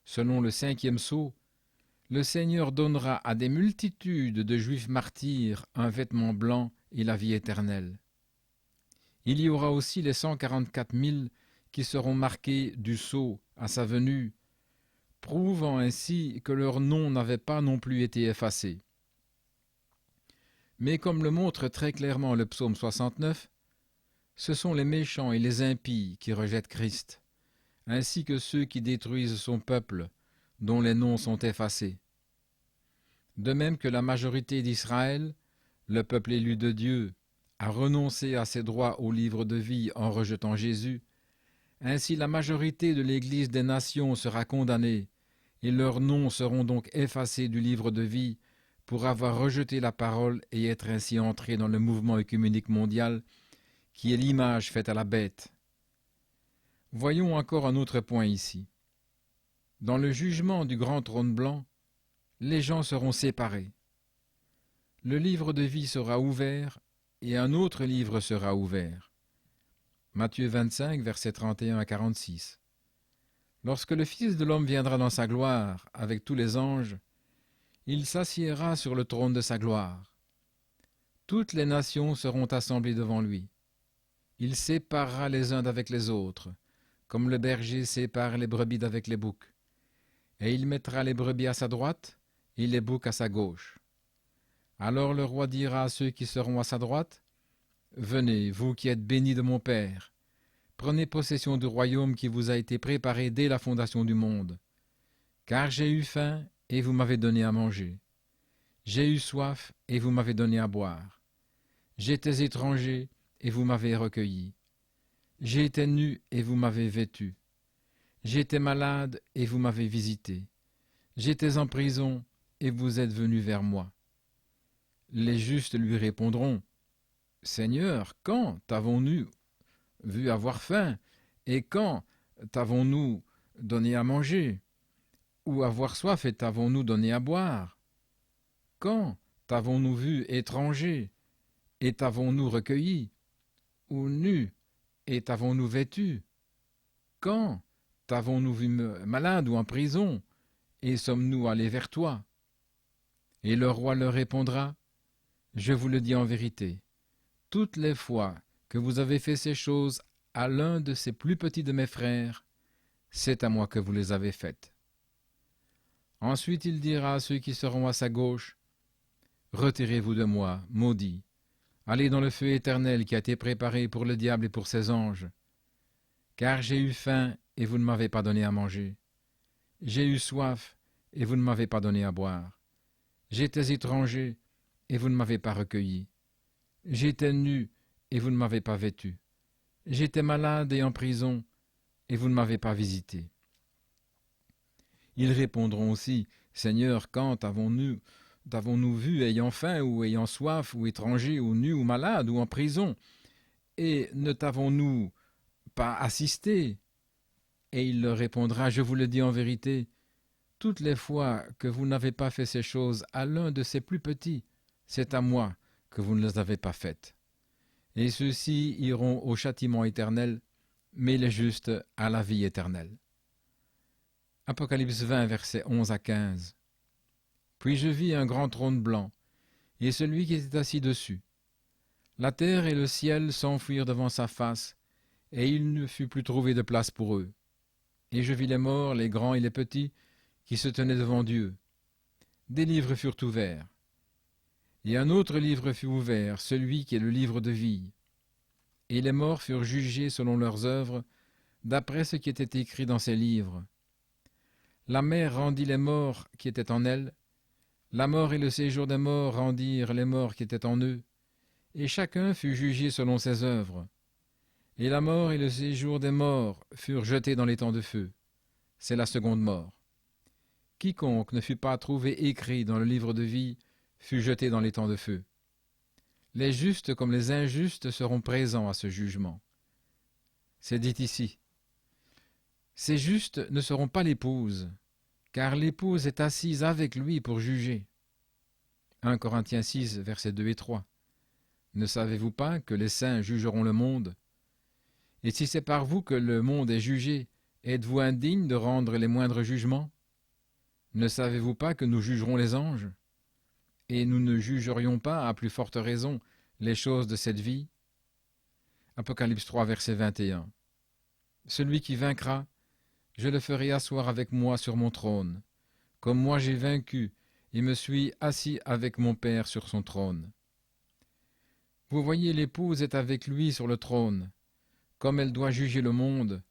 selon le 5e sceau, le Seigneur donnera à des multitudes de Juifs martyrs un vêtement blanc et la vie éternelle. Il y aura aussi les 144 000 qui seront marqués du sceau à sa venue, prouvant ainsi que leur nom n'avait pas non plus été effacé. Mais comme le montre très clairement le psaume 69, ce sont les méchants et les impies qui rejettent Christ, ainsi que ceux qui détruisent son peuple, dont les noms sont effacés. De même que la majorité d'Israël, le peuple élu de Dieu, a renoncé à ses droits au livre de vie en rejetant Jésus, ainsi la majorité de l'Église des nations sera condamnée, et leurs noms seront donc effacés du livre de vie pour avoir rejeté la parole et être ainsi entrés dans le mouvement œcuménique mondial, qui est l'image faite à la bête. Voyons encore un autre point ici. Dans le jugement du grand trône blanc, les gens seront séparés. Le livre de vie sera ouvert, et un autre livre sera ouvert. Matthieu 25, versets 31 à 46. Lorsque le Fils de l'homme viendra dans sa gloire avec tous les anges, il s'assiera sur le trône de sa gloire. Toutes les nations seront assemblées devant lui. Il séparera les uns d'avec les autres, comme le berger sépare les brebis d'avec les boucs. Et il mettra les brebis à sa droite et les boucs à sa gauche. Alors le roi dira à ceux qui seront à sa droite, « Venez, vous qui êtes bénis de mon Père, prenez possession du royaume qui vous a été préparé dès la fondation du monde. Car j'ai eu faim, et vous m'avez donné à manger. J'ai eu soif, et vous m'avez donné à boire. J'étais étranger, et vous m'avez recueilli. J'étais nu, et vous m'avez vêtu. J'étais malade, et vous m'avez visité. J'étais en prison, et vous êtes venu vers moi. Les justes lui répondront, Seigneur, quand t'avons-nous vu avoir faim, et quand t'avons-nous donné à manger, ou avoir soif et t'avons-nous donné à boire? Quand t'avons-nous vu étranger, et t'avons-nous recueilli, ou nu, et t'avons-nous vêtu? Quand t'avons-nous vu malade ou en prison, et sommes-nous allés vers toi? Et le roi leur répondra, Je vous le dis en vérité, toutes les fois que vous avez fait ces choses à l'un de ces plus petits de mes frères, c'est à moi que vous les avez faites. Ensuite il dira à ceux qui seront à sa gauche, Retirez-vous de moi, maudits, allez dans le feu éternel qui a été préparé pour le diable et pour ses anges. Car j'ai eu faim et vous ne m'avez pas donné à manger. J'ai eu soif et vous ne m'avez pas donné à boire. J'étais étranger et vous ne m'avez pas recueilli. J'étais nu et vous ne m'avez pas vêtu. J'étais malade et en prison et vous ne m'avez pas visité. Ils répondront aussi, Seigneur, quand t'avons-nous vu ayant faim ou ayant soif ou étranger ou nu ou malade ou en prison, et ne t'avons-nous pas assisté? Et il leur répondra, Je vous le dis en vérité, toutes les fois que vous n'avez pas fait ces choses à l'un de ces plus petits, c'est à moi que vous ne les avez pas faites. Et ceux-ci iront au châtiment éternel, mais les justes à la vie éternelle. Apocalypse 20, versets 11 à 15. Puis je vis un grand trône blanc, et celui qui était assis dessus. La terre et le ciel s'enfuirent devant sa face, et il ne fut plus trouvé de place pour eux. Et je vis les morts, les grands et les petits, qui se tenaient devant Dieu. Des livres furent ouverts. Et un autre livre fut ouvert, celui qui est le livre de vie. Et les morts furent jugés selon leurs œuvres, d'après ce qui était écrit dans ces livres. La mer rendit les morts qui étaient en elle, la mort et le séjour des morts rendirent les morts qui étaient en eux, et chacun fut jugé selon ses œuvres. Et la mort et le séjour des morts furent jetés dans les temps de feu. C'est la seconde mort. Quiconque ne fut pas trouvé écrit dans le livre de vie fut jeté dans les temps de feu. Les justes comme les injustes seront présents à ce jugement. C'est dit ici. Ces justes ne seront pas l'épouse, car l'épouse est assise avec lui pour juger. 1 Corinthiens 6, versets 2 et 3. Ne savez-vous pas que les saints jugeront le monde? Et si c'est par vous que le monde est jugé, êtes-vous indigne de rendre les moindres jugements? Ne savez-vous pas que nous jugerons les anges? Et nous ne jugerions pas, à plus forte raison, les choses de cette vie? Apocalypse 3, verset 21. Celui qui vaincra, je le ferai asseoir avec moi sur mon trône, comme moi j'ai vaincu et me suis assis avec mon Père sur son trône. Vous voyez, l'épouse est avec lui sur le trône. Comme elle doit juger le monde,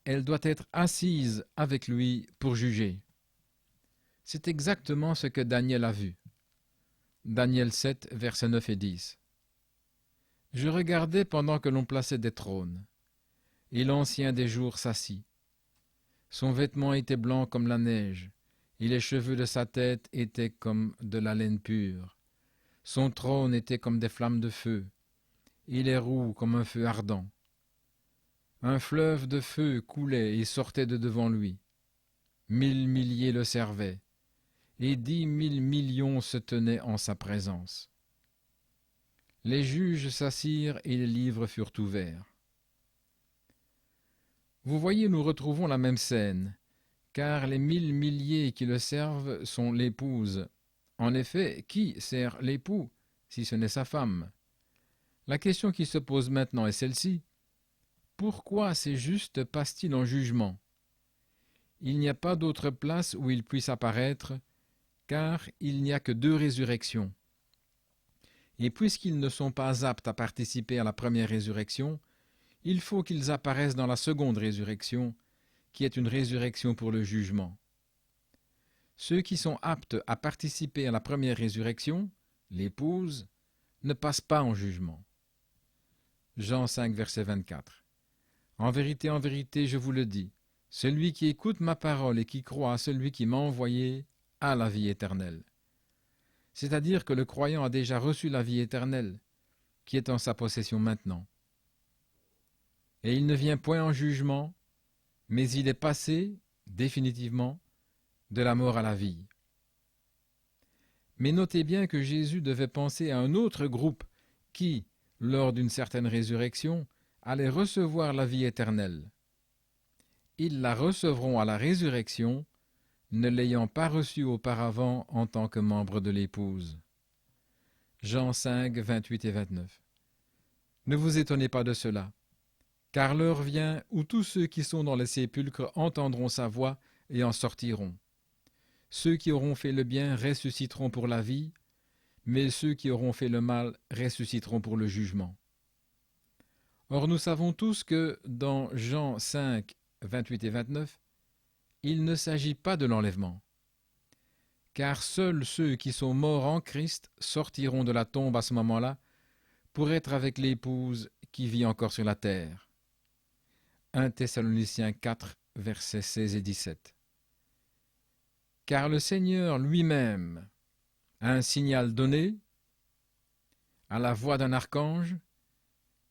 elle doit être assise avec lui pour juger. C'est exactement ce que Daniel a vu. Daniel 7, versets 9 et 10. Je regardais pendant que l'on plaçait des trônes, et l'Ancien des jours s'assit. Son vêtement était blanc comme la neige, et les cheveux de sa tête étaient comme de la laine pure. Son trône était comme des flammes de feu, et les roues comme un feu ardent. Un fleuve de feu coulait et sortait de devant lui. 1000 milliers le servaient, et 10 000 millions se tenaient en sa présence. Les juges s'assirent et les livres furent ouverts. Vous voyez, nous retrouvons la même scène, car les 1000 milliers qui le servent sont l'épouse. En effet, qui sert l'époux, si ce n'est sa femme? La question qui se pose maintenant est celle-ci. Pourquoi ces justes passent-ils en jugement? Il n'y a pas d'autre place où ils puissent apparaître, car il n'y a que 2 résurrections. Et puisqu'ils ne sont pas aptes à participer à la première résurrection, il faut qu'ils apparaissent dans la seconde résurrection, qui est une résurrection pour le jugement. Ceux qui sont aptes à participer à la première résurrection, l'épouse, ne passent pas en jugement. Jean 5, verset 24. En vérité, je vous le dis, celui qui écoute ma parole et qui croit à celui qui m'a envoyé a la vie éternelle. C'est-à-dire que le croyant a déjà reçu la vie éternelle, qui est en sa possession maintenant. Et il ne vient point en jugement, mais il est passé, définitivement, de la mort à la vie. Mais notez bien que Jésus devait penser à un autre groupe qui, lors d'une certaine résurrection, allait recevoir la vie éternelle. Ils la recevront à la résurrection, ne l'ayant pas reçue auparavant en tant que membre de l'épouse. Jean 5, 28 et 29. Ne vous étonnez pas de cela, car l'heure vient où tous ceux qui sont dans les sépulcres entendront sa voix et en sortiront. Ceux qui auront fait le bien ressusciteront pour la vie, mais ceux qui auront fait le mal ressusciteront pour le jugement. Or nous savons tous que, dans Jean 5, 28 et 29, il ne s'agit pas de l'enlèvement, car seuls ceux qui sont morts en Christ sortiront de la tombe à ce moment-là pour être avec l'épouse qui vit encore sur la terre. 1 Thessaloniciens 4, versets 16 et 17. Car le Seigneur lui-même a un signal donné, à la voix d'un archange,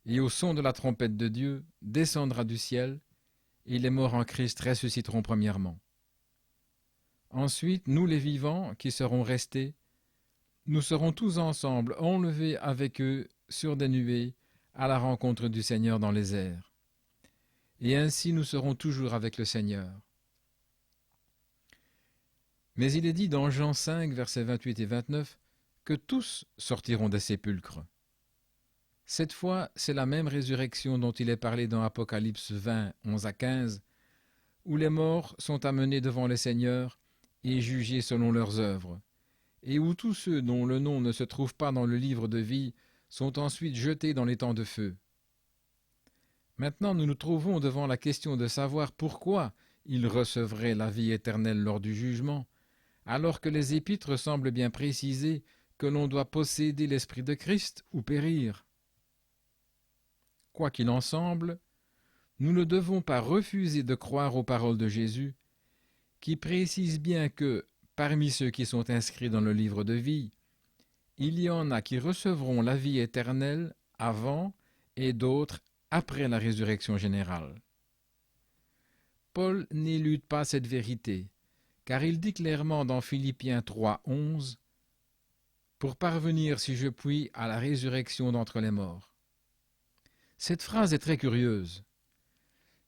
et au son de la trompette de Dieu, descendra du ciel, et les morts en Christ ressusciteront premièrement. Ensuite, nous les vivants, qui serons restés, nous serons tous ensemble enlevés avec eux sur des nuées, à la rencontre du Seigneur dans les airs. Et ainsi nous serons toujours avec le Seigneur. Mais il est dit dans Jean 5, versets 28 et 29, que tous sortiront des sépulcres. Cette fois, c'est la même résurrection dont il est parlé dans Apocalypse 20, 11 à 15, où les morts sont amenés devant le Seigneur et jugés selon leurs œuvres, et où tous ceux dont le nom ne se trouve pas dans le livre de vie sont ensuite jetés dans les temps de feu. Maintenant, nous nous trouvons devant la question de savoir pourquoi ils recevraient la vie éternelle lors du jugement, alors que les épîtres semblent bien préciser que l'on doit posséder l'Esprit de Christ ou périr. Quoi qu'il en semble, nous ne devons pas refuser de croire aux paroles de Jésus, qui précisent bien que, parmi ceux qui sont inscrits dans le livre de vie, il y en a qui recevront la vie éternelle avant et d'autres après la résurrection générale. Paul n'élude pas cette vérité, car il dit clairement dans Philippiens 3, 11 « Pour parvenir, si je puis, à la résurrection d'entre les morts ». Cette phrase est très curieuse.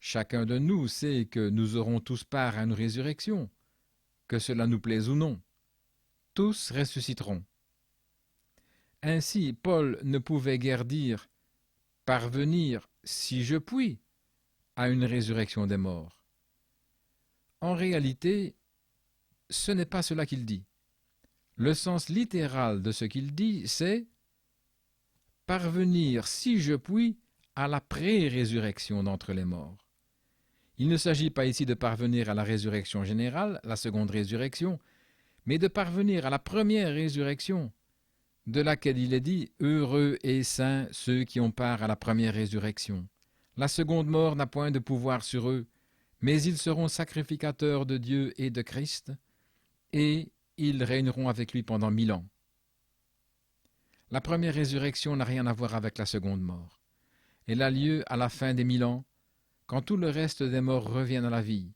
Chacun de nous sait que nous aurons tous part à une résurrection, que cela nous plaise ou non. Tous ressusciteront. Ainsi, Paul ne pouvait guère dire « parvenir, si je puis », à une résurrection des morts. En réalité, ce n'est pas cela qu'il dit. Le sens littéral de ce qu'il dit, c'est « parvenir, si je puis, à la pré-résurrection d'entre les morts ». Il ne s'agit pas ici de parvenir à la résurrection générale, la seconde résurrection, mais de parvenir à la première résurrection, de laquelle il est dit « heureux et saints ceux qui ont part à la première résurrection ». La seconde mort n'a point de pouvoir sur eux, mais ils seront sacrificateurs de Dieu et de Christ, et ils régneront avec lui pendant 1000 ans. La première résurrection n'a rien à voir avec la seconde mort. Elle a lieu à la fin des 1000 ans, quand tout le reste des morts reviennent à la vie.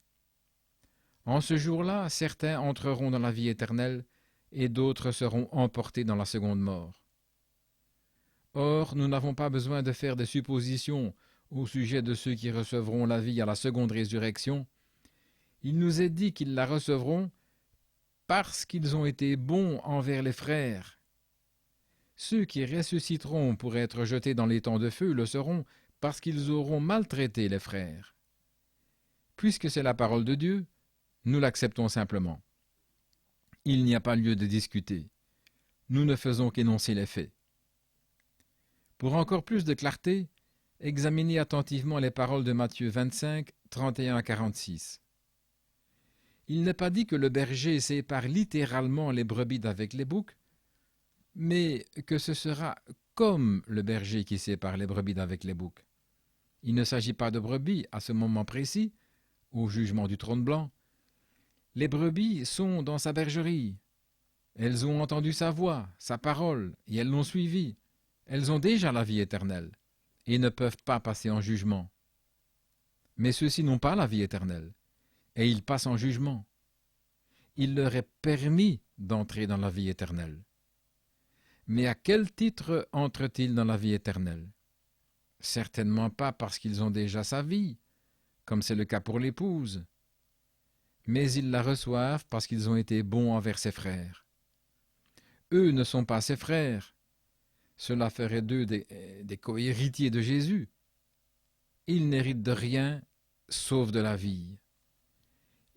En ce jour-là, certains entreront dans la vie éternelle, et d'autres seront emportés dans la seconde mort. Or, nous n'avons pas besoin de faire des suppositions au sujet de ceux qui recevront la vie à la seconde résurrection. Il nous est dit qu'ils la recevront parce qu'ils ont été bons envers les frères. Ceux qui ressusciteront pour être jetés dans les temps de feu le seront parce qu'ils auront maltraité les frères. Puisque c'est la parole de Dieu, nous l'acceptons simplement. Il n'y a pas lieu de discuter. Nous ne faisons qu'énoncer les faits. Pour encore plus de clarté, examinez attentivement les paroles de Matthieu 25, 31 à 46. il n'est pas dit que le berger sépare littéralement les brebis d'avec les boucs, mais que ce sera comme le berger qui sépare les brebis d'avec les boucs. Il ne s'agit pas de brebis à ce moment précis, au jugement du trône blanc. Les brebis sont dans sa bergerie. Elles ont entendu sa voix, sa parole, et elles l'ont suivi. Elles ont déjà la vie éternelle, et ne peuvent pas passer en jugement. Mais ceux-ci n'ont pas la vie éternelle, et ils passent en jugement. Il leur est permis d'entrer dans la vie éternelle. Mais à quel titre entrent-ils dans la vie éternelle? Certainement pas parce qu'ils ont déjà sa vie, comme c'est le cas pour l'épouse, mais ils la reçoivent parce qu'ils ont été bons envers ses frères. Eux ne sont pas ses frères. Cela ferait d'eux des cohéritiers de Jésus. Ils n'héritent de rien, sauf de la vie.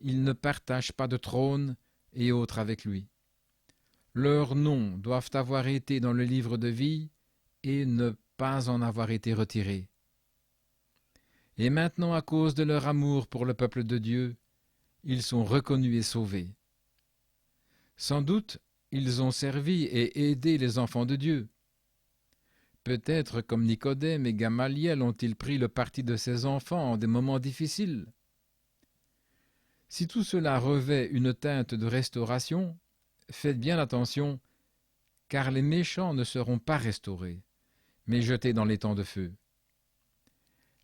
Ils ne partagent pas de trône et autres avec lui. Leurs noms doivent avoir été dans le livre de vie et ne pas en avoir été retirés. Et maintenant, à cause de leur amour pour le peuple de Dieu, ils sont reconnus et sauvés. Sans doute, ils ont servi et aidé les enfants de Dieu. Peut-être, comme Nicodème et Gamaliel, ont-ils pris le parti de ces enfants en des moments difficiles. Si tout cela revêt une teinte de restauration, faites bien attention, car les méchants ne seront pas restaurés, mais jetés dans les temps de feu.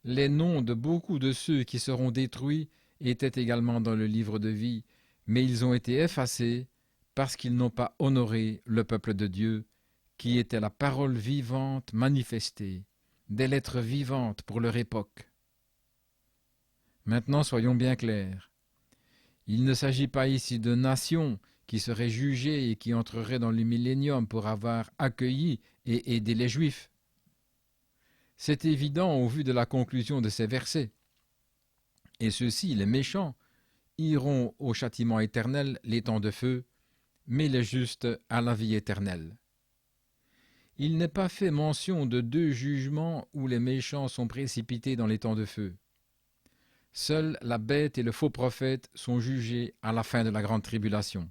Les noms de beaucoup de ceux qui seront détruits étaient également dans le livre de vie, mais ils ont été effacés parce qu'ils n'ont pas honoré le peuple de Dieu, qui était la parole vivante manifestée, des lettres vivantes pour leur époque. Maintenant, soyons bien clairs. Il ne s'agit pas ici de nations qui seraient jugées et qui entreraient dans le millénium pour avoir accueilli et aidé les Juifs. C'est évident au vu de la conclusion de ces versets. Et ceux-ci, les méchants, iront au châtiment éternel, les temps de feu, mais les justes à la vie éternelle. Il n'est pas fait mention de deux jugements où les méchants sont précipités dans les temps de feu. Seuls la bête et le faux prophète sont jugés à la fin de la grande tribulation.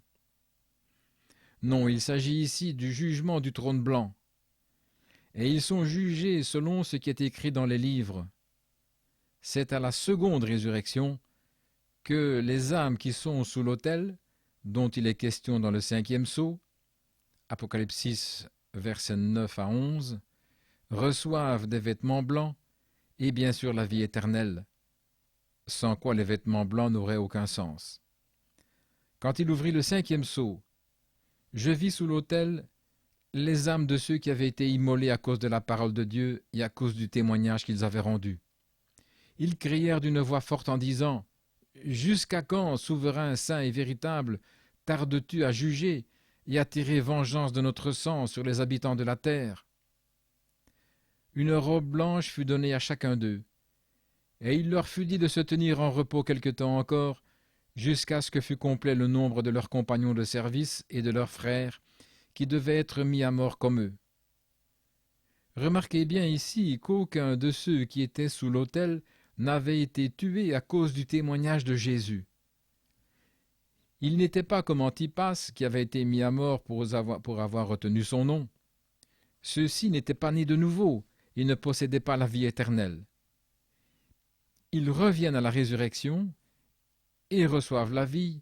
Non, il s'agit ici du jugement du trône blanc. Et ils sont jugés selon ce qui est écrit dans les livres. C'est à la seconde résurrection que les âmes qui sont sous l'autel, dont il est question dans le 5e sceau, Apocalypse 6, versets 9 à 11, reçoivent des vêtements blancs et bien sûr la vie éternelle, sans quoi les vêtements blancs n'auraient aucun sens. Quand il ouvrit le 5e sceau, je vis sous l'autel les âmes de ceux qui avaient été immolés à cause de la parole de Dieu et à cause du témoignage qu'ils avaient rendu. Ils crièrent d'une voix forte en disant « Jusqu'à quand, souverain, saint et véritable, tardes-tu à juger et à tirer vengeance de notre sang sur les habitants de la terre ?» Une robe blanche fut donnée à chacun d'eux, et il leur fut dit de se tenir en repos quelque temps encore, jusqu'à ce que fût complet le nombre de leurs compagnons de service et de leurs frères, qui devaient être mis à mort comme eux. Remarquez bien ici qu'aucun de ceux qui étaient sous l'autel n'avait été tué à cause du témoignage de Jésus. Il n'était pas comme Antipas qui avait été mis à mort pour avoir retenu son nom. Ceux-ci n'étaient pas nés de nouveau et ne possédaient pas la vie éternelle. Ils reviennent à la résurrection et reçoivent la vie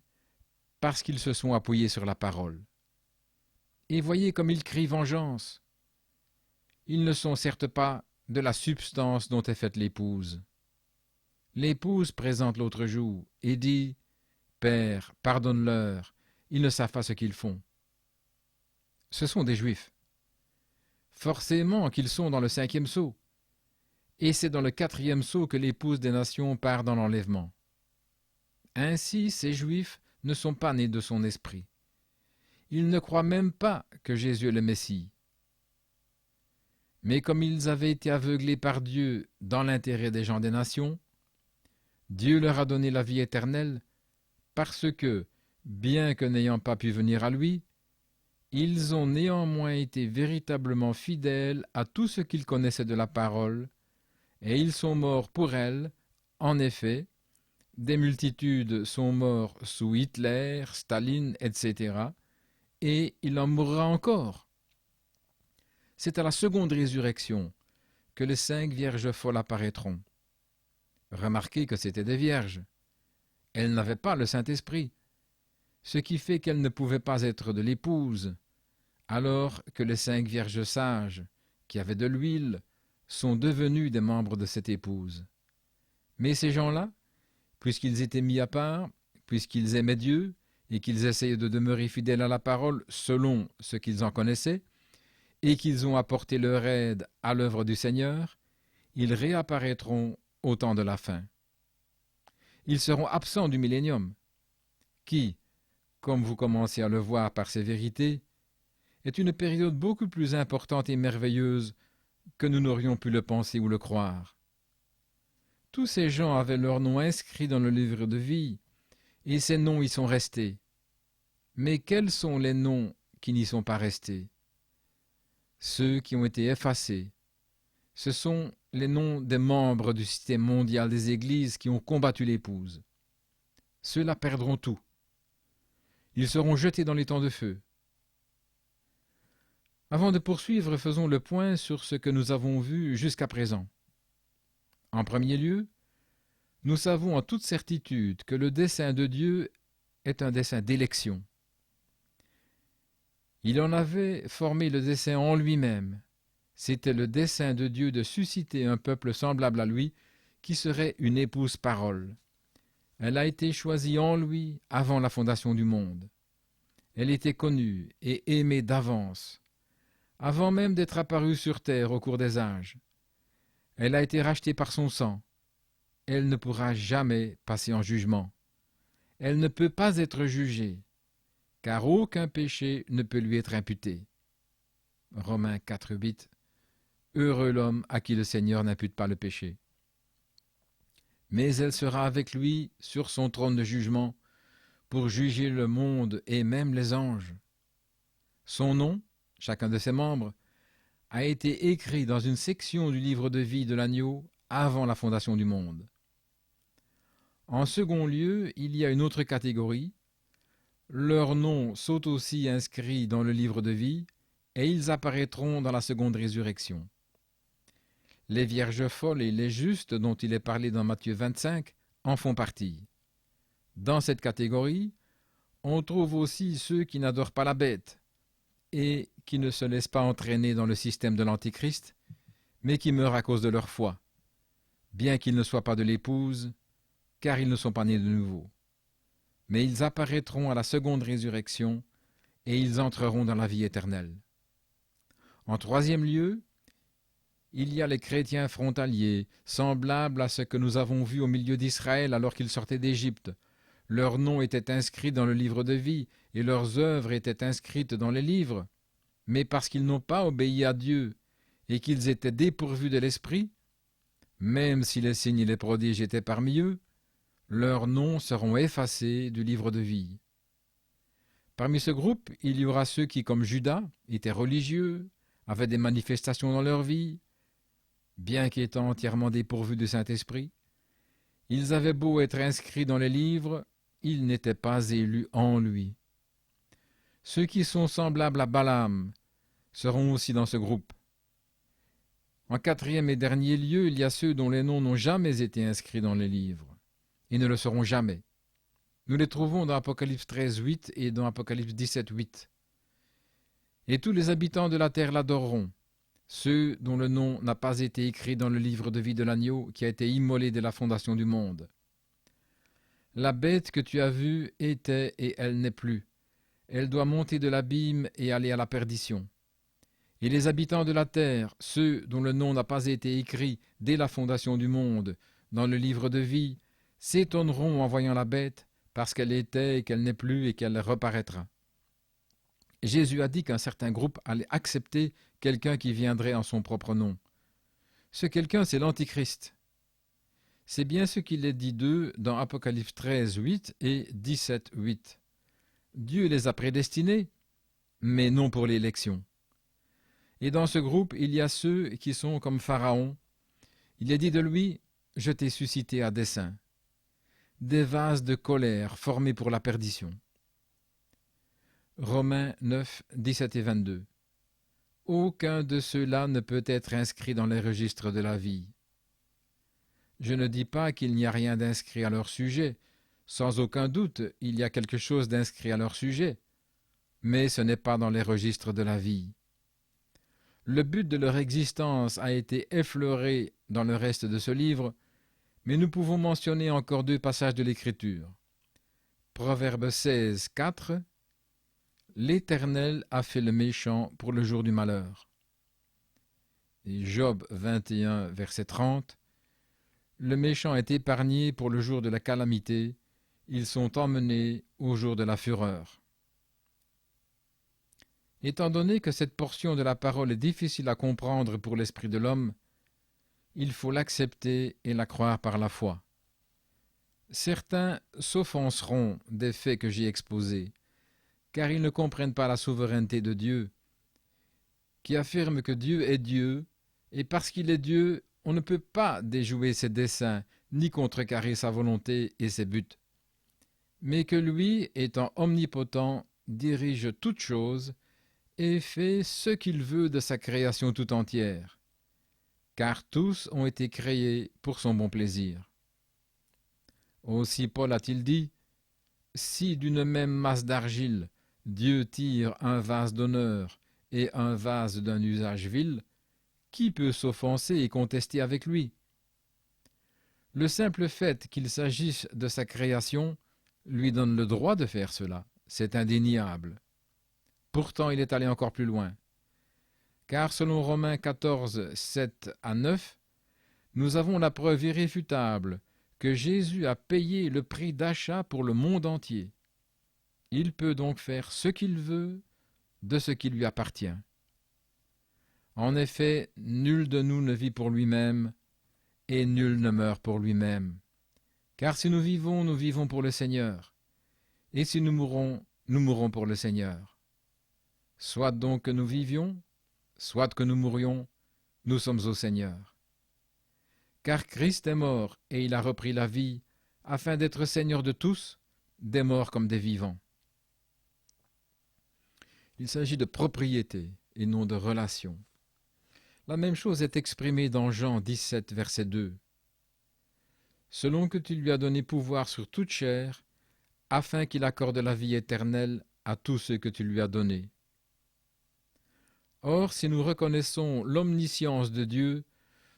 parce qu'ils se sont appuyés sur la parole. Et voyez comme ils crient vengeance. Ils ne sont certes pas de la substance dont est faite l'épouse. L'épouse présente l'autre jour et dit « Père, pardonne-leur, ils ne savent pas ce qu'ils font. » Ce sont des Juifs. Forcément qu'ils sont dans le 5e sceau. Et c'est dans le 4e sceau que l'épouse des nations part dans l'enlèvement. Ainsi, ces Juifs ne sont pas nés de son esprit. Ils ne croient même pas que Jésus est le Messie. Mais comme ils avaient été aveuglés par Dieu dans l'intérêt des gens des nations, Dieu leur a donné la vie éternelle parce que, bien que n'ayant pas pu venir à lui, ils ont néanmoins été véritablement fidèles à tout ce qu'ils connaissaient de la parole, et ils sont morts pour elle, en effet, Des multitudes sont morts sous Hitler, Staline, etc. Et il en mourra encore. C'est à la seconde résurrection que les 5 vierges folles apparaîtront. Remarquez que c'étaient des vierges. Elles n'avaient pas le Saint-Esprit, ce qui fait qu'elles ne pouvaient pas être de l'épouse, alors que les 5 vierges sages, qui avaient de l'huile, sont devenues des membres de cette épouse. Mais ces gens-là, puisqu'ils étaient mis à part, puisqu'ils aimaient Dieu, et qu'ils essayaient de demeurer fidèles à la parole selon ce qu'ils en connaissaient, et qu'ils ont apporté leur aide à l'œuvre du Seigneur, ils réapparaîtront au temps de la fin. Ils seront absents du millénium, qui, comme vous commencez à le voir par ces vérités, est une période beaucoup plus importante et merveilleuse que nous n'aurions pu le penser ou le croire. Tous ces gens avaient leurs noms inscrits dans le livre de vie, et ces noms y sont restés. Mais quels sont les noms qui n'y sont pas restés? Ceux qui ont été effacés. Ce sont les noms des membres du système mondial des églises qui ont combattu l'épouse. Ceux-là perdront tout. Ils seront jetés dans les temps de feu. Avant de poursuivre, faisons le point sur ce que nous avons vu jusqu'à présent. En premier lieu, nous savons en toute certitude que le dessein de Dieu est un dessein d'élection. Il en avait formé le dessein en lui-même. C'était le dessein de Dieu de susciter un peuple semblable à lui, qui serait une épouse parole. Elle a été choisie en lui avant la fondation du monde. Elle était connue et aimée d'avance, avant même d'être apparue sur terre au cours des âges. Elle a été rachetée par son sang. Elle ne pourra jamais passer en jugement. Elle ne peut pas être jugée, car aucun péché ne peut lui être imputé. Romains 4,8. Heureux l'homme à qui le Seigneur n'impute pas le péché. Mais elle sera avec lui sur son trône de jugement pour juger le monde et même les anges. Son nom, chacun de ses membres, a été écrit dans une section du livre de vie de l'agneau avant la fondation du monde. En second lieu, il y a une autre catégorie. Leurs noms sont aussi inscrits dans le livre de vie et ils apparaîtront dans la seconde résurrection. Les vierges folles et les justes dont il est parlé dans Matthieu 25 en font partie. Dans cette catégorie, on trouve aussi ceux qui n'adorent pas la bête et qui ne se laissent pas entraîner dans le système de l'Antichrist, mais qui meurent à cause de leur foi, bien qu'ils ne soient pas de l'épouse, car ils ne sont pas nés de nouveau. Mais ils apparaîtront à la seconde résurrection et ils entreront dans la vie éternelle. En troisième lieu, il y a les chrétiens frontaliers, semblables à ce que nous avons vu au milieu d'Israël alors qu'ils sortaient d'Égypte. Leurs noms étaient inscrits dans le livre de vie, et leurs œuvres étaient inscrites dans les livres. Mais parce qu'ils n'ont pas obéi à Dieu, et qu'ils étaient dépourvus de l'Esprit, même si les signes et les prodiges étaient parmi eux, leurs noms seront effacés du livre de vie. Parmi ce groupe, il y aura ceux qui, comme Judas, étaient religieux, avaient des manifestations dans leur vie, bien qu'étant entièrement dépourvus du Saint-Esprit. Ils avaient beau être inscrits dans les livres, ils n'étaient pas élus en lui. Ceux qui sont semblables à Balaam seront aussi dans ce groupe. En quatrième et dernier lieu, il y a ceux dont les noms n'ont jamais été inscrits dans les livres, et ne le seront jamais. Nous les trouvons dans Apocalypse 13.8 et dans Apocalypse 17.8. Et tous les habitants de la terre l'adoreront, ceux dont le nom n'a pas été écrit dans le livre de vie de l'agneau qui a été immolé dès la fondation du monde. La bête que tu as vue était et elle n'est plus. Elle doit monter de l'abîme et aller à la perdition. Et les habitants de la terre, ceux dont le nom n'a pas été écrit dès la fondation du monde dans le livre de vie, s'étonneront en voyant la bête, parce qu'elle était et qu'elle n'est plus et qu'elle reparaîtra. Jésus a dit qu'un certain groupe allait accepter quelqu'un qui viendrait en son propre nom. Ce quelqu'un, c'est l'Antichrist. C'est bien ce qu'il est dit d'eux dans Apocalypse 13.8 et 17.8. Dieu les a prédestinés, mais non pour l'élection. Et dans ce groupe, il y a ceux qui sont comme Pharaon. Il est dit de lui, « Je t'ai suscité à dessein ». des vases de colère formés pour la perdition. Romains 9, 17 et 22. Aucun de ceux-là ne peut être inscrit dans les registres de la vie. Je ne dis pas qu'il n'y a rien d'inscrit à leur sujet. Sans aucun doute, il y a quelque chose d'inscrit à leur sujet. Mais ce n'est pas dans les registres de la vie. Le but de leur existence a été effleuré dans le reste de ce livre, mais nous pouvons mentionner encore 2 passages de l'Écriture. Proverbe 16, 4. L'Éternel a fait le méchant pour le jour du malheur. Et Job 21, verset 30. Le méchant est épargné pour le jour de la calamité, ils sont emmenés au jour de la fureur. Étant donné que cette portion de la parole est difficile à comprendre pour l'esprit de l'homme, il faut l'accepter et la croire par la foi. Certains s'offenseront des faits que j'ai exposés, car ils ne comprennent pas la souveraineté de Dieu, qui affirme que Dieu est Dieu, et parce qu'il est Dieu, on ne peut pas déjouer ses desseins, ni contrecarrer sa volonté et ses buts, mais que lui, étant omnipotent, dirige toutes choses et fait ce qu'il veut de sa création tout entière, car tous ont été créés pour son bon plaisir. Aussi Paul a-t-il dit, « Si d'une même masse d'argile, Dieu tire un vase d'honneur et un vase d'un usage vil, qui peut s'offenser et contester avec lui ?» Le simple fait qu'il s'agisse de sa création lui donne le droit de faire cela, c'est indéniable. Pourtant, il est allé encore plus loin. Car selon Romains 14, 7 à 9, nous avons la preuve irréfutable que Jésus a payé le prix d'achat pour le monde entier. Il peut donc faire ce qu'il veut de ce qui lui appartient. En effet, nul de nous ne vit pour lui-même, et nul ne meurt pour lui-même. Car si nous vivons pour le Seigneur, et si nous mourrons pour le Seigneur. Soit donc que nous vivions, soit que nous mourions, nous sommes au Seigneur. Car Christ est mort, et il a repris la vie, afin d'être Seigneur de tous, des morts comme des vivants. Il s'agit de propriété et non de relation. La même chose est exprimée dans Jean 17, verset 2. Selon que tu lui as donné pouvoir sur toute chair, afin qu'il accorde la vie éternelle à tous ceux que tu lui as donnés. Or, si nous reconnaissons l'omniscience de Dieu,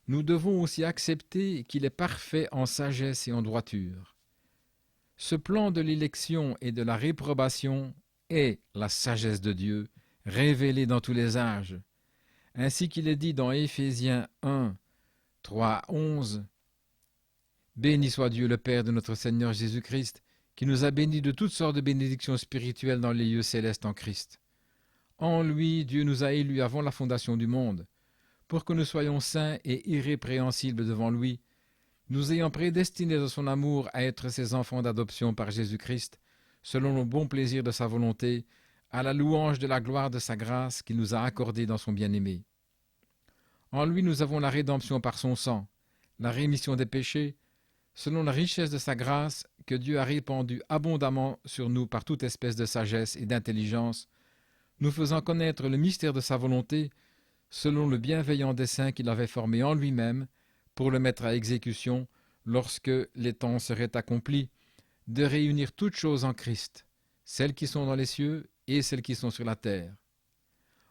nous devons aussi accepter qu'il est parfait en sagesse et en droiture. Ce plan de l'élection et de la réprobation est la sagesse de Dieu, révélée dans tous les âges, ainsi qu'il est dit dans Éphésiens 1, 3, 11. « Béni soit Dieu le Père de notre Seigneur Jésus-Christ, qui nous a bénis de toutes sortes de bénédictions spirituelles dans les lieux célestes en Christ. En lui, Dieu nous a élus avant la fondation du monde, pour que nous soyons saints et irrépréhensibles devant lui, nous ayant prédestinés de son amour à être ses enfants d'adoption par Jésus-Christ, selon le bon plaisir de sa volonté, à la louange de la gloire de sa grâce qu'il nous a accordée dans son bien-aimé. En lui nous avons la rédemption par son sang, la rémission des péchés, selon la richesse de sa grâce que Dieu a répandue abondamment sur nous par toute espèce de sagesse et d'intelligence, nous faisant connaître le mystère de sa volonté, selon le bienveillant dessein qu'il avait formé en lui-même, pour le mettre à exécution lorsque les temps seraient accomplis, de réunir toutes choses en Christ, celles qui sont dans les cieux et celles qui sont sur la terre.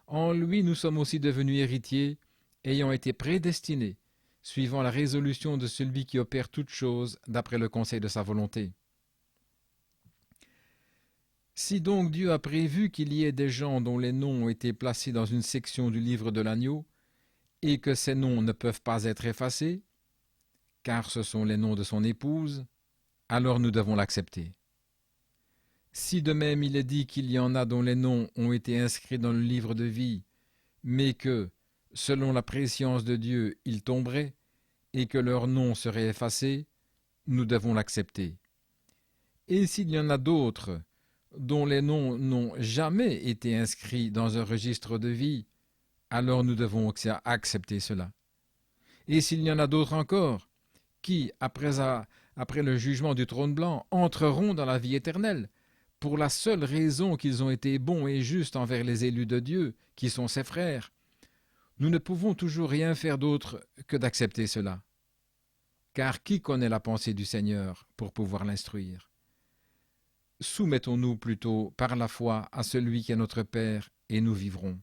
En lui nous sommes aussi devenus héritiers, ayant été prédestinés, suivant la résolution de celui qui opère toutes choses d'après le conseil de sa volonté. Si donc Dieu a prévu qu'il y ait des gens dont les noms ont été placés dans une section du livre de l'agneau, et que ces noms ne peuvent pas être effacés, car ce sont les noms de son épouse, alors nous devons l'accepter. Si de même il est dit qu'il y en a dont les noms ont été inscrits dans le livre de vie, mais que, selon la préscience de Dieu, ils tomberaient, et que leurs noms seraient effacés, nous devons l'accepter. Et s'il y en a d'autres dont les noms n'ont jamais été inscrits dans un registre de vie, alors nous devons aussi accepter cela. Et s'il y en a d'autres encore qui, après le jugement du trône blanc, entreront dans la vie éternelle, pour la seule raison qu'ils ont été bons et justes envers les élus de Dieu, qui sont ses frères. Nous ne pouvons toujours rien faire d'autre que d'accepter cela. Car qui connaît la pensée du Seigneur pour pouvoir l'instruire? Soumettons-nous plutôt par la foi à celui qui est notre Père, et nous vivrons.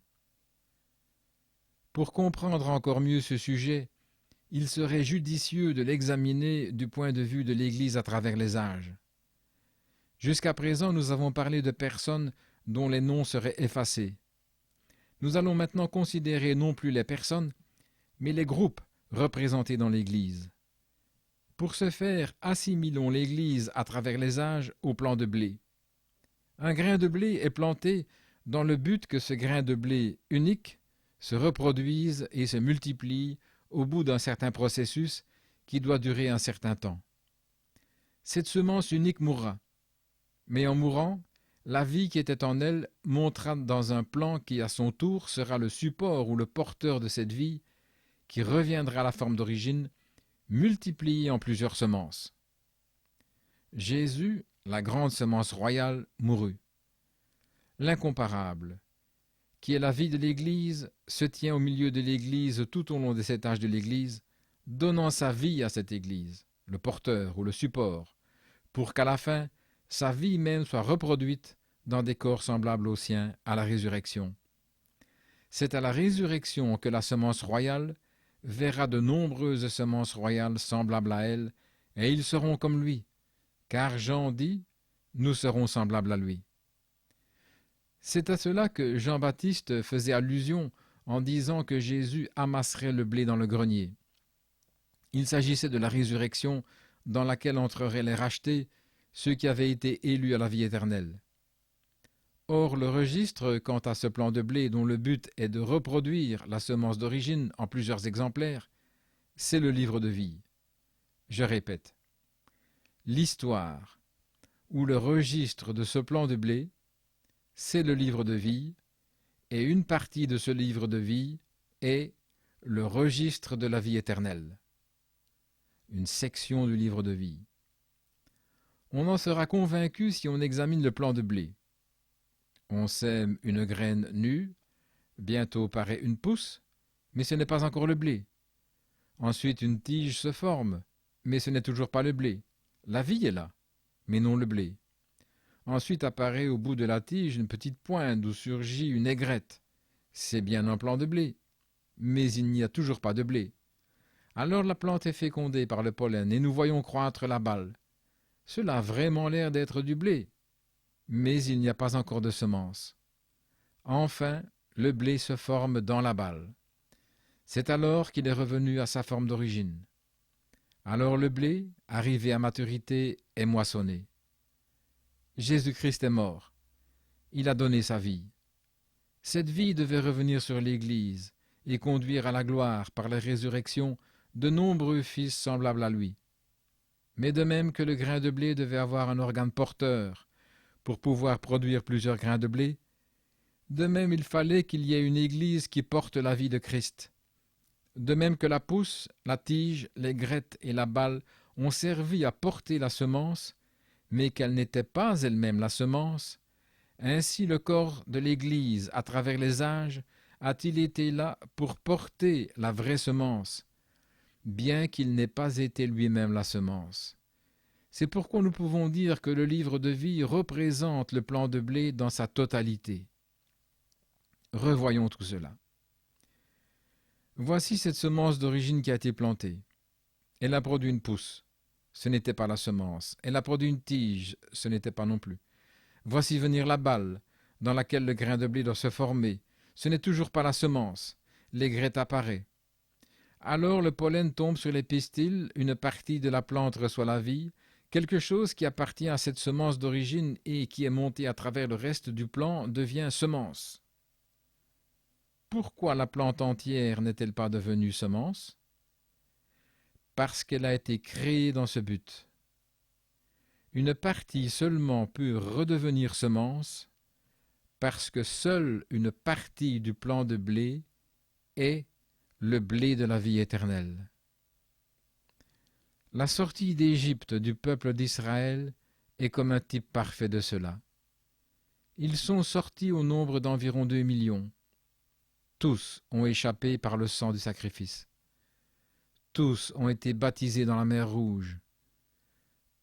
Pour comprendre encore mieux ce sujet, il serait judicieux de l'examiner du point de vue de l'Église à travers les âges. Jusqu'à présent, nous avons parlé de personnes dont les noms seraient effacés. Nous allons maintenant considérer non plus les personnes, mais les groupes représentés dans l'Église. Pour ce faire, assimilons l'Église à travers les âges au plant de blé. Un grain de blé est planté dans le but que ce grain de blé unique se reproduise et se multiplie au bout d'un certain processus qui doit durer un certain temps. Cette semence unique mourra, mais en mourant, la vie qui était en elle montera dans un plant qui à son tour sera le support ou le porteur de cette vie qui reviendra à la forme d'origine, multipliée en plusieurs semences. Jésus, la grande semence royale, mourut. L'incomparable, qui est la vie de l'Église, se tient au milieu de l'Église tout au long de cet âge de l'Église, donnant sa vie à cette Église, le porteur ou le support, pour qu'à la fin, sa vie même soit reproduite dans des corps semblables aux siens à la résurrection. C'est à la résurrection que la semence royale verra de nombreuses semences royales semblables à elle, et ils seront comme lui, car Jean dit « Nous serons semblables à lui ». C'est à cela que Jean-Baptiste faisait allusion en disant que Jésus amasserait le blé dans le grenier. Il s'agissait de la résurrection dans laquelle entreraient les rachetés, ceux qui avaient été élus à la vie éternelle. Or, le registre quant à ce plant de blé dont le but est de reproduire la semence d'origine en plusieurs exemplaires, c'est le livre de vie. Je répète, l'histoire ou le registre de ce plant de blé, c'est le livre de vie, et une partie de ce livre de vie est le registre de la vie éternelle, une section du livre de vie. On en sera convaincu si on examine le plant de blé. On sème une graine nue, bientôt paraît une pousse, mais ce n'est pas encore le blé. Ensuite une tige se forme, mais ce n'est toujours pas le blé. La vie est là, mais non le blé. Ensuite apparaît au bout de la tige une petite pointe d'où surgit une aigrette. C'est bien un plant de blé, mais il n'y a toujours pas de blé. Alors la plante est fécondée par le pollen et nous voyons croître la balle. Cela a vraiment l'air d'être du blé, mais il n'y a pas encore de semence. Enfin, le blé se forme dans la balle. C'est alors qu'il est revenu à sa forme d'origine. Alors le blé, arrivé à maturité, est moissonné. Jésus-Christ est mort. Il a donné sa vie. Cette vie devait revenir sur l'Église et conduire à la gloire par la résurrection de nombreux fils semblables à lui. Mais de même que le grain de blé devait avoir un organe porteur pour pouvoir produire plusieurs grains de blé, de même il fallait qu'il y ait une Église qui porte la vie de Christ. De même que la pousse, la tige, les graines et la balle ont servi à porter la semence, mais qu'elle n'était pas elle-même la semence, ainsi le corps de l'Église, à travers les âges, a-t-il été là pour porter la vraie semence, bien qu'il n'ait pas été lui-même la semence. C'est pourquoi nous pouvons dire que le livre de vie représente le plant de blé dans sa totalité. Revoyons tout cela. Voici cette semence d'origine qui a été plantée. Elle a produit une pousse. Ce n'était pas la semence. Elle a produit une tige. Ce n'était pas non plus. Voici venir la balle, dans laquelle le grain de blé doit se former. Ce n'est toujours pas la semence. L'aigrette apparaît. Alors le pollen tombe sur les pistils, une partie de la plante reçoit la vie, quelque chose qui appartient à cette semence d'origine et qui est monté à travers le reste du plant devient semence. Pourquoi la plante entière n'est-elle pas devenue semence? Parce qu'elle a été créée dans ce but. Une partie seulement peut redevenir semence, parce que seule une partie du plant de blé est le blé de la vie éternelle. La sortie d'Égypte du peuple d'Israël est comme un type parfait de cela. Ils sont sortis au nombre d'environ 2 millions. Tous ont échappé par le sang du sacrifice. Tous ont été baptisés dans la mer Rouge.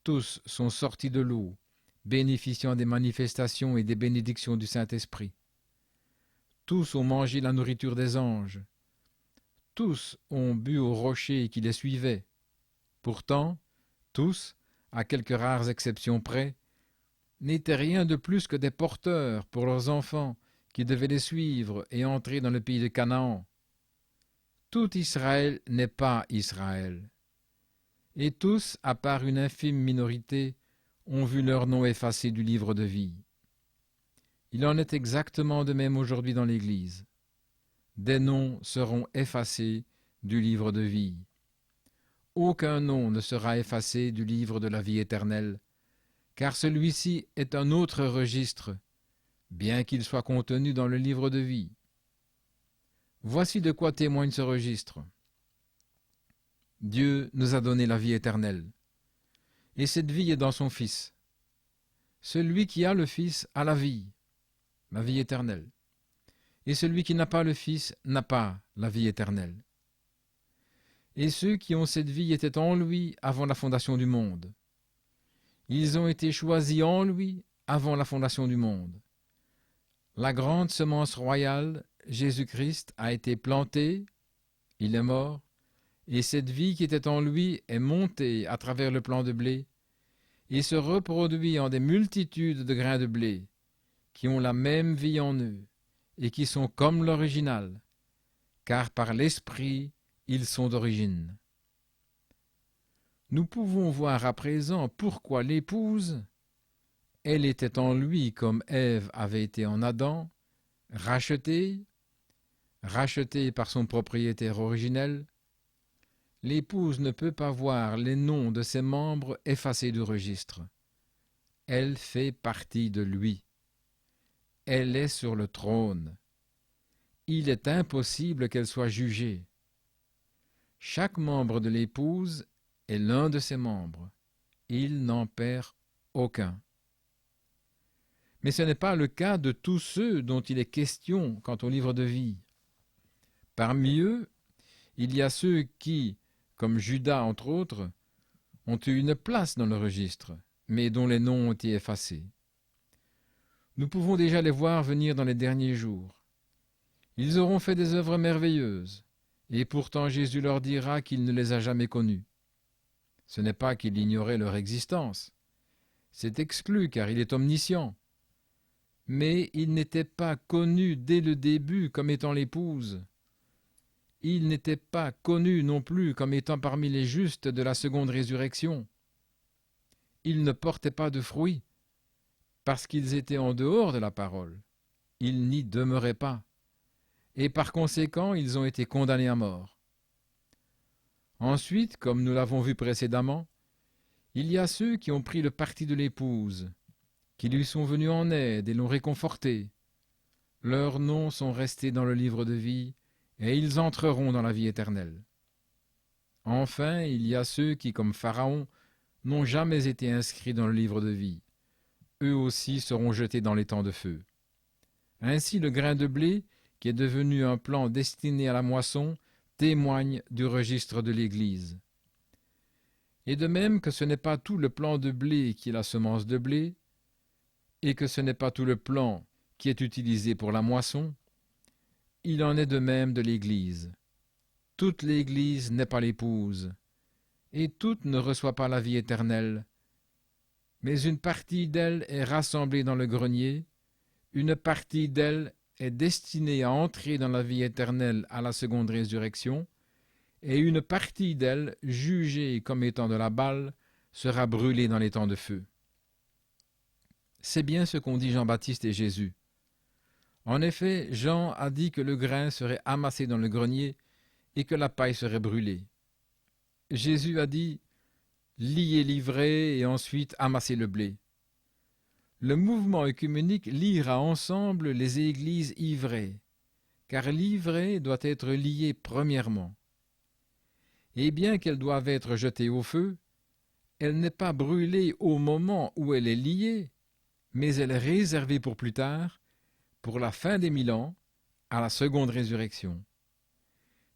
Tous sont sortis de l'eau, bénéficiant des manifestations et des bénédictions du Saint-Esprit. Tous ont mangé la nourriture des anges. Tous ont bu au rocher qui les suivait. Pourtant, tous, à quelques rares exceptions près, n'étaient rien de plus que des porteurs pour leurs enfants qui devaient les suivre et entrer dans le pays de Canaan. Tout Israël n'est pas Israël. Et tous, à part une infime minorité, ont vu leur nom effacé du livre de vie. Il en est exactement de même aujourd'hui dans l'Église. Des noms seront effacés du livre de vie. Aucun nom ne sera effacé du livre de la vie éternelle, car celui-ci est un autre registre, bien qu'il soit contenu dans le livre de vie. Voici de quoi témoigne ce registre. Dieu nous a donné la vie éternelle, et cette vie est dans son Fils. Celui qui a le Fils a la vie éternelle, et celui qui n'a pas le Fils n'a pas la vie éternelle. Et ceux qui ont cette vie étaient en lui avant la fondation du monde. Ils ont été choisis en lui avant la fondation du monde. La grande semence royale, Jésus-Christ, a été plantée, il est mort, et cette vie qui était en lui est montée à travers le plant de blé, et se reproduit en des multitudes de grains de blé, qui ont la même vie en eux, et qui sont comme l'original, car par l'Esprit, ils sont d'origine. Nous pouvons voir à présent pourquoi l'épouse, elle était en lui comme Ève avait été en Adam, rachetée par son propriétaire originel. L'épouse ne peut pas voir les noms de ses membres effacés du registre. Elle fait partie de lui. Elle est sur le trône. Il est impossible qu'elle soit jugée. Chaque membre de l'épouse est l'un de ses membres. Il n'en perd aucun. Mais ce n'est pas le cas de tous ceux dont il est question quant au livre de vie. Parmi eux, il y a ceux qui, comme Judas entre autres, ont eu une place dans le registre, mais dont les noms ont été effacés. Nous pouvons déjà les voir venir dans les derniers jours. Ils auront fait des œuvres merveilleuses, et pourtant Jésus leur dira qu'il ne les a jamais connus. Ce n'est pas qu'il ignorait leur existence. C'est exclu car il est omniscient. Mais il n'était pas connu dès le début comme étant l'épouse. Il n'était pas connu non plus comme étant parmi les justes de la seconde résurrection. Ils ne portaient pas de fruits, parce qu'ils étaient en dehors de la parole. Ils n'y demeuraient pas, et par conséquent ils ont été condamnés à mort. Ensuite, comme nous l'avons vu précédemment, il y a ceux qui ont pris le parti de l'épouse, qui lui sont venus en aide et l'ont réconfortée. Leurs noms sont restés dans le livre de vie, et ils entreront dans la vie éternelle. Enfin, il y a ceux qui, comme Pharaon, n'ont jamais été inscrits dans le livre de vie. Eux aussi seront jetés dans les temps de feu. Ainsi, le grain de blé, qui est devenu un plant destiné à la moisson, témoigne du registre de l'Église. Et de même que ce n'est pas tout le plant de blé qui est la semence de blé, et que ce n'est pas tout le plant qui est utilisé pour la moisson, il en est de même de l'Église. Toute l'Église n'est pas l'épouse, et toute ne reçoit pas la vie éternelle, mais une partie d'elle est rassemblée dans le grenier, une partie d'elle est destinée à entrer dans la vie éternelle à la seconde résurrection, et une partie d'elle, jugée comme étant de la balle, sera brûlée dans les temps de feu. C'est bien ce qu'ont dit Jean-Baptiste et Jésus. En effet, Jean a dit que le grain serait amassé dans le grenier et que la paille serait brûlée. Jésus a dit « liez l'ivraie et ensuite amassez le blé ». Le mouvement œcuménique liera ensemble les églises ivrées, car l'ivraie doit être liée premièrement. et bien qu'elle doive être jetée au feu, elle n'est pas brûlée au moment où elle est liée, mais elle est réservée pour plus tard, pour la fin des 1000 ans, à la seconde résurrection.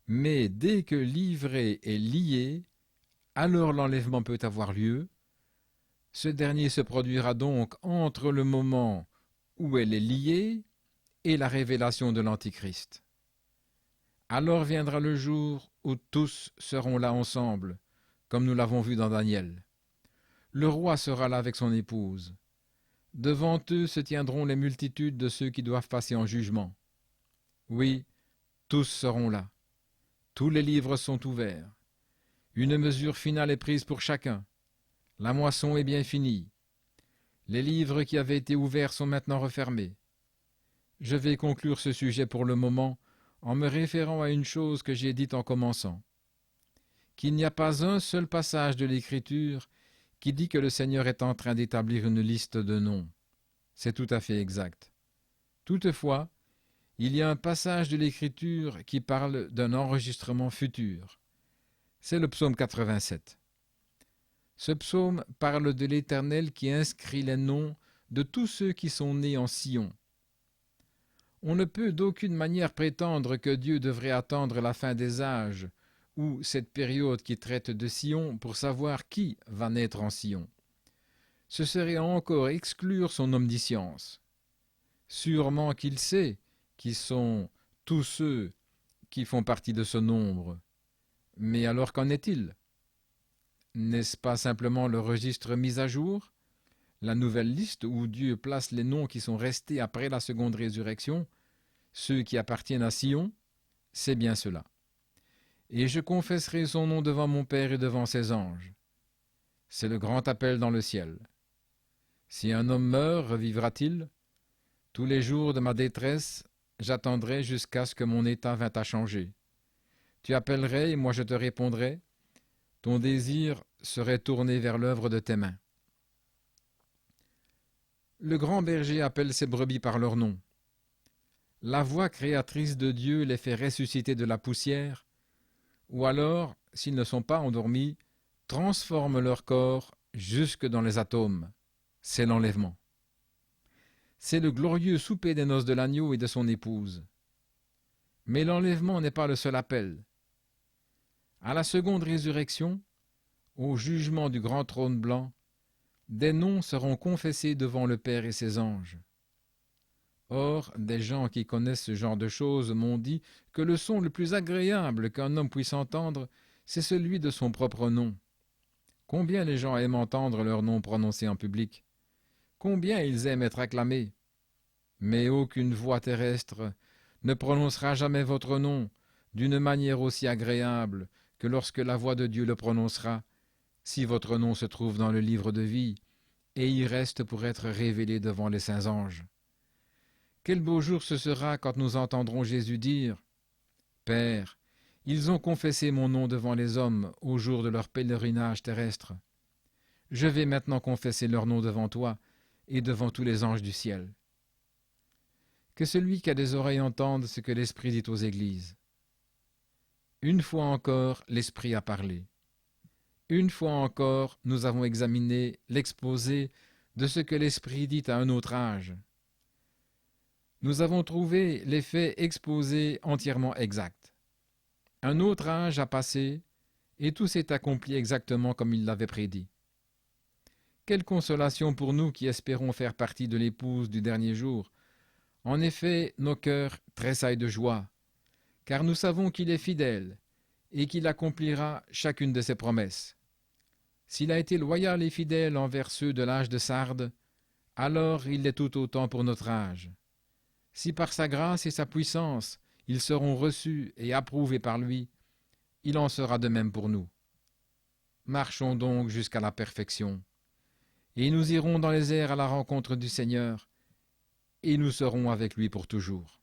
Mais dès que l'ivraie est liée, alors l'enlèvement peut avoir lieu. Ce dernier se produira donc entre le moment où elle est liée et la révélation de l'Antichrist. Alors viendra le jour où tous seront là ensemble, comme nous l'avons vu dans Daniel. Le roi sera là avec son épouse. Devant eux se tiendront les multitudes de ceux qui doivent passer en jugement. Oui, tous seront là. Tous les livres sont ouverts. Une mesure finale est prise pour chacun. La moisson est bien finie. Les livres qui avaient été ouverts sont maintenant refermés. Je vais conclure ce sujet pour le moment en me référant à une chose que j'ai dite en commençant, qu'il n'y a pas un seul passage de l'Écriture qui dit que le Seigneur est en train d'établir une liste de noms. C'est tout à fait exact. Toutefois, il y a un passage de l'Écriture qui parle d'un enregistrement futur. C'est le psaume 87. Ce psaume parle de l'Éternel qui inscrit les noms de tous ceux qui sont nés en Sion. On ne peut d'aucune manière prétendre que Dieu devrait attendre la fin des âges ou cette période qui traite de Sion pour savoir qui va naître en Sion. Ce serait encore exclure son omniscience. Sûrement qu'il sait qui sont tous ceux qui font partie de ce nombre. Mais alors qu'en est-il? N'est-ce pas simplement le registre mis à jour, la nouvelle liste où Dieu place les noms qui sont restés après la seconde résurrection, ceux qui appartiennent à Sion? C'est bien cela. Et je confesserai son nom devant mon Père et devant ses anges. C'est le grand appel dans le ciel. Si un homme meurt, revivra-t-il? Tous les jours de ma détresse, j'attendrai jusqu'à ce que mon état vînt à changer. Tu appellerais et moi je te répondrai. Ton désir serait tourné vers l'œuvre de tes mains. Le grand berger appelle ses brebis par leur nom. La voix créatrice de Dieu les fait ressusciter de la poussière, ou alors, s'ils ne sont pas endormis, transforme leur corps jusque dans les atomes. C'est l'enlèvement. C'est le glorieux souper des noces de l'agneau et de son épouse. Mais l'enlèvement n'est pas le seul appel. À la seconde résurrection, au jugement du grand trône blanc, des noms seront confessés devant le Père et ses anges. Or, des gens qui connaissent ce genre de choses m'ont dit que le son le plus agréable qu'un homme puisse entendre, c'est celui de son propre nom. Combien les gens aiment entendre leur nom prononcé en public. Combien ils aiment être acclamés. Mais aucune voix terrestre ne prononcera jamais votre nom d'une manière aussi agréable que lorsque la voix de Dieu le prononcera, si votre nom se trouve dans le livre de vie, et y reste pour être révélé devant les saints anges. Quel beau jour ce sera quand nous entendrons Jésus dire « Père, ils ont confessé mon nom devant les hommes au jour de leur pèlerinage terrestre. Je vais maintenant confesser leur nom devant toi et devant tous les anges du ciel. » Que celui qui a des oreilles entende ce que l'Esprit dit aux églises. Une fois encore, l'Esprit a parlé. Une fois encore, nous avons examiné l'exposé de ce que l'Esprit dit à un autre âge. Nous avons trouvé les faits exposés entièrement exacts. Un autre âge a passé, et tout s'est accompli exactement comme il l'avait prédit. Quelle consolation pour nous qui espérons faire partie de l'épouse du dernier jour. En effet, nos cœurs tressaillent de joie, car nous savons qu'il est fidèle, et qu'il accomplira chacune de ses promesses. S'il a été loyal et fidèle envers ceux de l'âge de Sardes, alors il l'est tout autant pour notre âge. Si par sa grâce et sa puissance ils seront reçus et approuvés par lui, il en sera de même pour nous. Marchons donc jusqu'à la perfection, et nous irons dans les airs à la rencontre du Seigneur, et nous serons avec lui pour toujours.